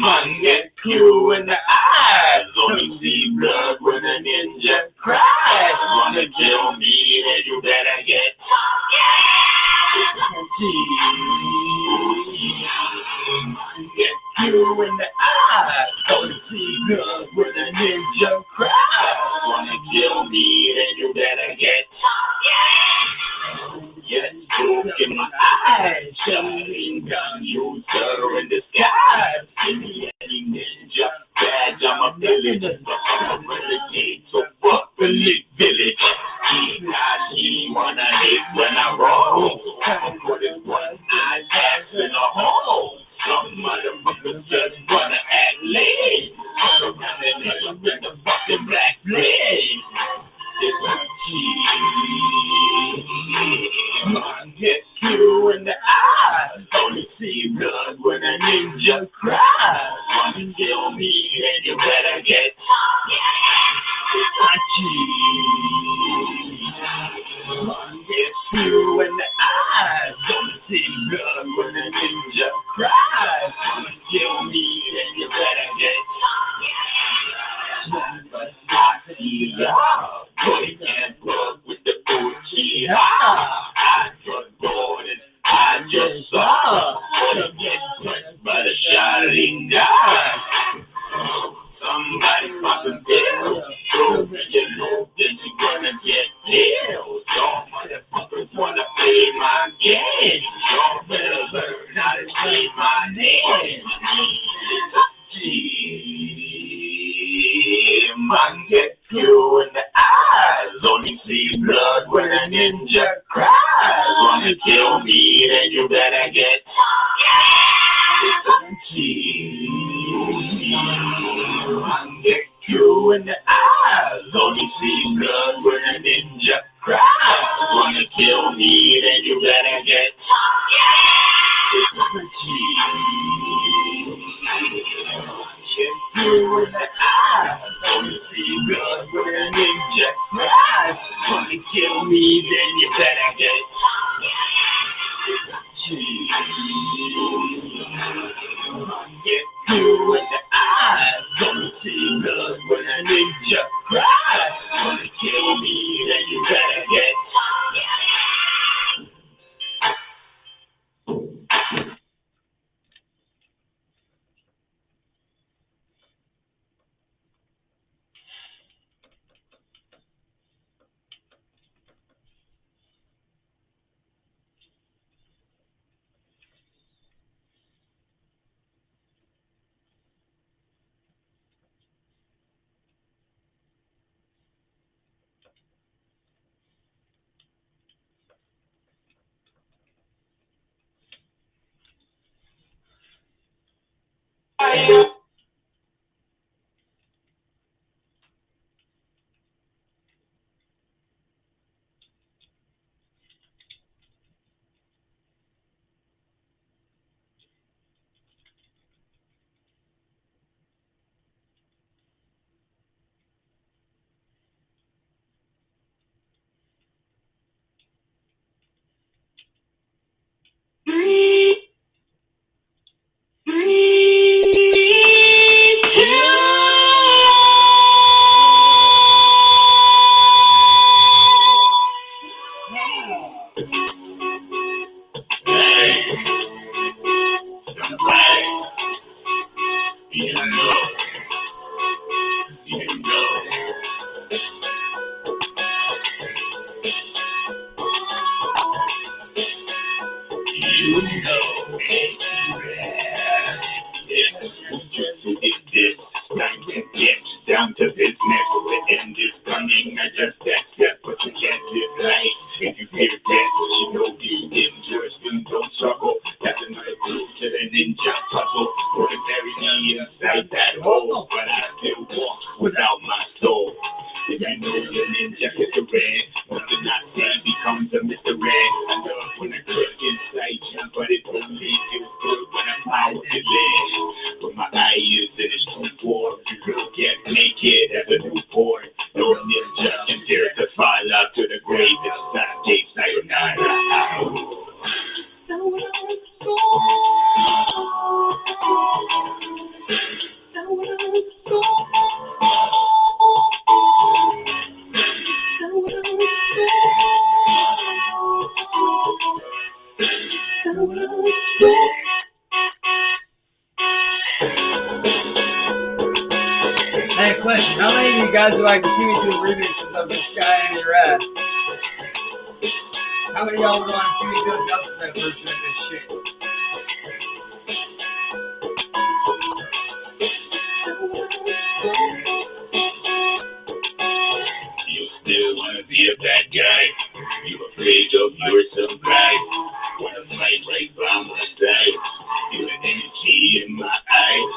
Man, get you in the eyes. Only see blood when a ninja cries. Wanna kill me, then you better get get you in the eyes. Only see blood when a ninja cries. Wanna kill me, then you better get look in my eyes, shining gun user in disguise. Give me any ninja badge, I'm a villain. I'm a renegade, so fuck the lit village. He wanna hate when I roll. Put his one eye ass in a hole. Some motherfuckers just wanna act lame. I'm running in the fucking black blade. It's a man, get you in the eyes. Only see blood when a ninja cries. Wanna kill me, then you better get man, get you in the eyes. Only see blood when a ninja cries. Wanna kill me, then you better get boy can't work with the Gucci. I just bought it. I just saw. Wanna get touched by the shining eye. Somebody fucking bill. So when you know that you're gonna get killed. Y'all motherfuckers wanna play my game. Y'all better learn how to say my name. Man, get you in the eyes. Only see blood when a ninja cries. Wanna kill me, then you better get Get you in the eyes, only see blood when a ninja cries. Wanna kill me, then you better get get you in the eyes, only see blood when a ninja cries. Wanna kill me, then you better get get you in the eyes, gonna see blood when a ninja cries. Wanna kill me, then you better get down to business. The end is coming. I just accept what you get this life. If you fear death, you know the ninjas don't struggle. That's another clue to the ninja puzzle. For the very inside that hole, but I still walk without my soul. If you know your ninja hit the red, nothing I say becomes a mystery. I love when I cook inside you, but it only feels good when I'm out with it. But my eye is in its true form. Girl get naked as a newborn. No ninja can dare to fall out to the grave. It's not a sayonara. Hey, question. How many of you guys would like to see me do remixes of this guy in your ass? How many of y'all would want to see me do a dubstep version of this shit? You still wanna be a bad guy? You afraid of yourself, right? Wanna fight right by my side? You an energy in my eyes.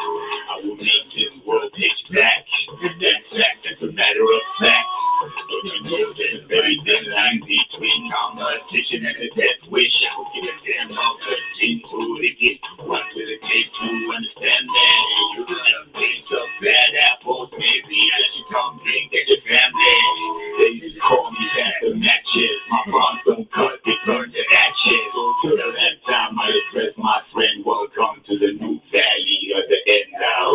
I will make this world pitch black. That's fact, that's a matter of fact. Don't you know there's very thin line between competition and a death wish? I will give a damn how touching to it is. What will it take to understand that? You're gonna taste of bad apples, maybe I let you come drink at your family. They used to call me Pastor Matches. My bonds don't cut, they burn to ashes. Till the last time I address my friend, welcome to the new valley of the end now.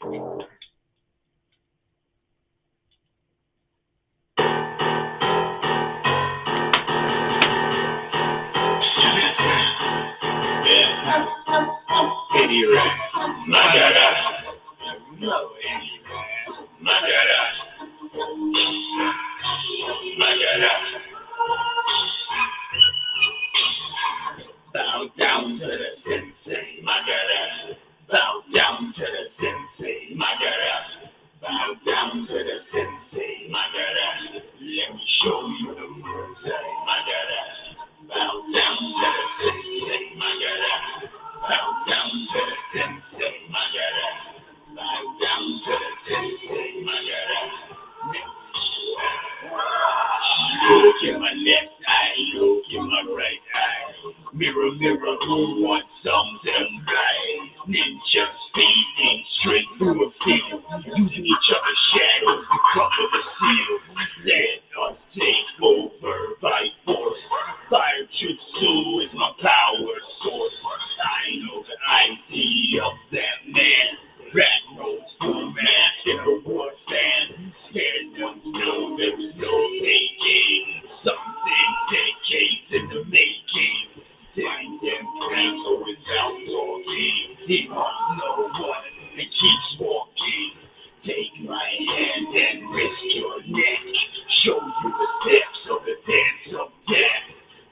Any rat, Magara. No, any rat, Magara. Magara. Bow down to the sensei, Magara. Bow down to the sensei, Magara. Bow down to the sensei, Magara. Let me show you the moves, Magara. Bow down to the sensei, Magara. Bow down to the sensei, Magara. Bow down to the sensei, Magara. Look in my left eye, look in my right eye. Mirror, mirror, who wants something right? Ninjas feeding straight through a field, using each other's shadows to cover the seal. Let us take over by force. Fire jutsu is my power source. I know the idea of that man. Rat rolls, full mask, and a war fan. Scared ones know there is no taking. Something decades in the making. Find them plans without talking. He wants no one and keeps walking. Take my hand and risk your neck. Show you the steps of the dance of death.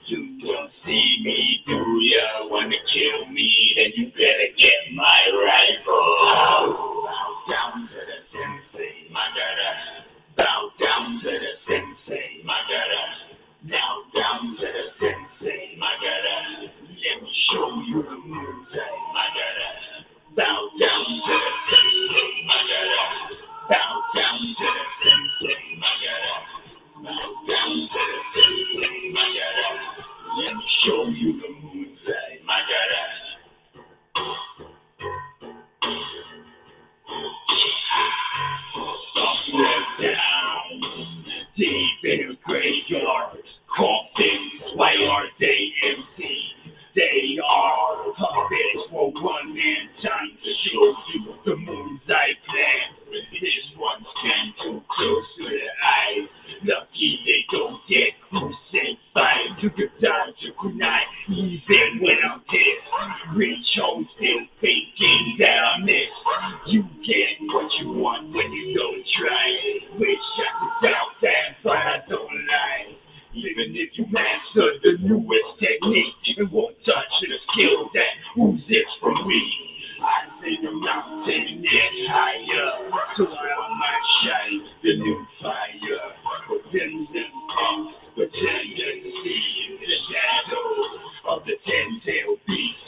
You don't see me, do ya? Wanna kill me? Then you better get my rifle. Bow down to the sensei, Magara. Bow down to the sensei, Magara. Bow down to the sensei, Magara. Let me show you the moves, Magara. Bow down to the sensei, Magara. Bow down to the sensei, Magara. Bow down to the sensei, Magara. Let me show you the moves, Magara. Somewhere down, deep in a graveyard, coffins, why are they empty? They are puppets for one man. Time to show you the moves I plan. This one's been too close to the eyes. Lucky they don't get crucified. You could die to kunai even when I'm pissed. Rich home still thinking that I miss. You get what you want when you don't try. Wish I could doubt that, but I don't lie. Even if you master the newest technique, it won't touch the skill that oozes from me. I say the mountain is higher, so I might shine the new fire. But them punks pretend to see the shadows of the ten-tailed beast.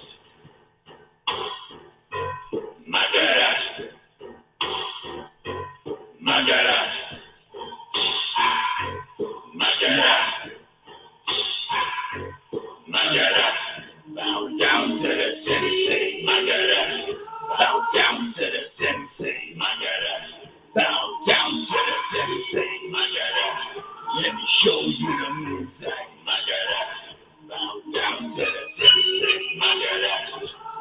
Magara, Magara, Magara, Magara. Bow down to the sensei, Magara. Bow down to the sensei, Magara. Bow down to the sensei, Magara. Let me show you the moves, Magara. Bow down to the sensei, Magara.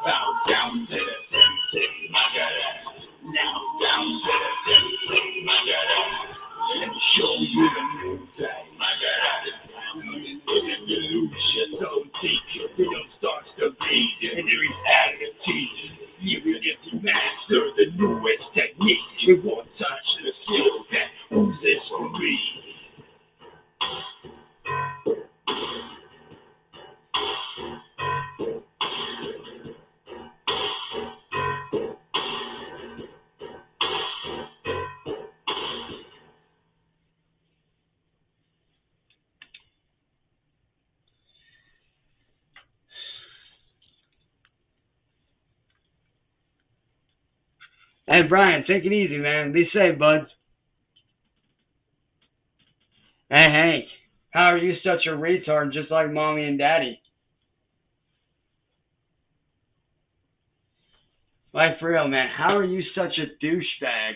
Bow down to the sensei, Magara. Now down to the sensei, Magara. Let me show you the moves, Magara. In the illusion, so deep, you don't start to bleed in the reality. Even if you master the newest technique, it won't touch the skill that oozes from me. Hey, Brian, take it easy, man. Be safe, bud. Hey, Hank, how are you such a retard just like mommy and daddy? Like, for real, man, how are you such a douchebag?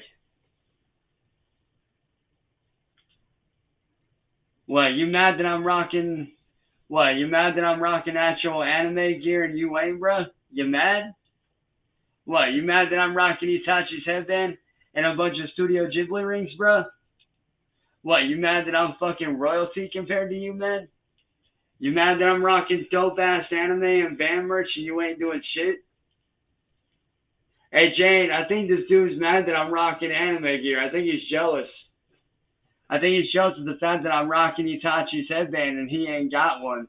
What, you mad that I'm rocking... What, you mad that I'm rocking actual anime gear and you ain't, bruh? You mad? What, you mad that I'm rocking Itachi's headband and a bunch of Studio Ghibli rings, bro? What, you mad that I'm fucking royalty compared to you, man? You mad that I'm rocking dope ass anime and band merch and you ain't doing shit? Hey Jane, I think this dude's mad that I'm rocking anime gear. I think he's jealous. I think he's jealous of the fact that I'm rocking Itachi's headband and he ain't got one.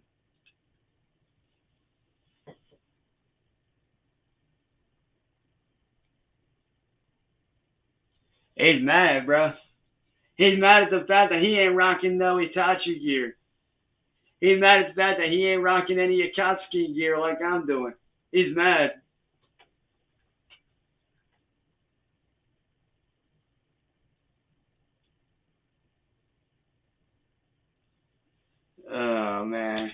He's mad, bro. He's mad at the fact that he ain't rocking no Itachi gear. He's mad at the fact that he ain't rocking any Akatsuki gear like I'm doing. He's mad. Oh, man.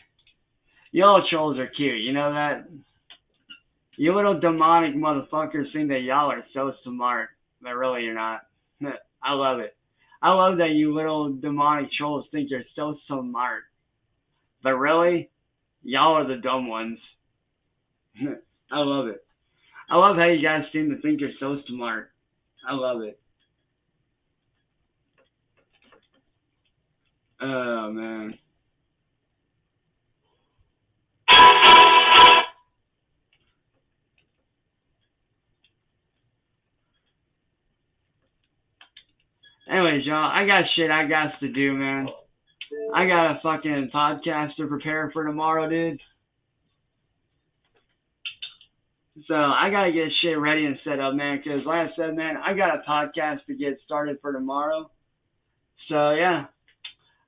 Y'all trolls are cute, you know that? You little demonic motherfuckers think that y'all are so smart, but really you're not. I love it. I love that you little demonic trolls think you're so smart. But really, y'all are the dumb ones. I love it. I love how you guys seem to think you're so smart. I love it. Oh, man. Anyways, y'all, I got shit I got to do, man. I got a fucking podcast to prepare for tomorrow, dude. So I gotta get shit ready and set up, man. Cause like I said, man, I got a podcast to get started for tomorrow. So yeah,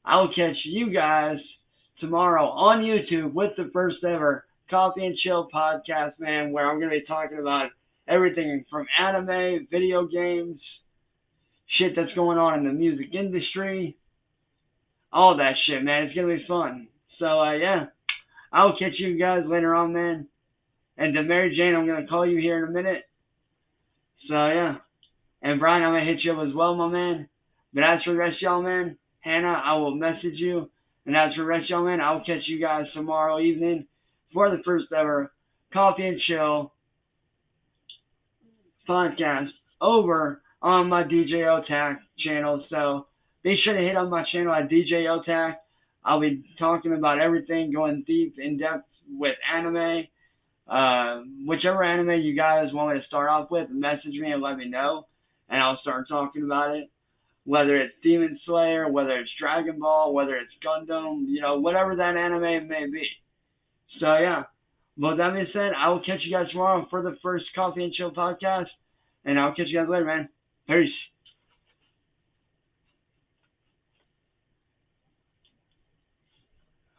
I will catch you guys tomorrow on YouTube with the first ever Coffee and Chill podcast, man, where I'm gonna be talking about everything from anime, video games, shit that's going on in the music industry, all that shit, man. It's gonna be fun. So yeah, I'll catch you guys later on, man. And to Mary Jane, I'm gonna call you here in a minute. So yeah, and Brian, I'm gonna hit you up as well, my man. But as for the rest of y'all, man, Hannah, I will message you. And as for the rest of y'all, man, I'll catch you guys tomorrow evening for the first ever Coffee and Chill podcast over on my DJ Otak channel. So be sure to hit on my channel at DJ Otak. I'll be talking about everything, going deep, in depth with anime. Whichever anime you guys want me to start off with, message me and let me know, and I'll start talking about it. Whether it's Demon Slayer, whether it's Dragon Ball, whether it's Gundam, you know, whatever that anime may be. So yeah. But that being said, I will catch you guys tomorrow for the first Coffee and Chill podcast, and I'll catch you guys later, man. Peace.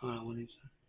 Hold on, what is that?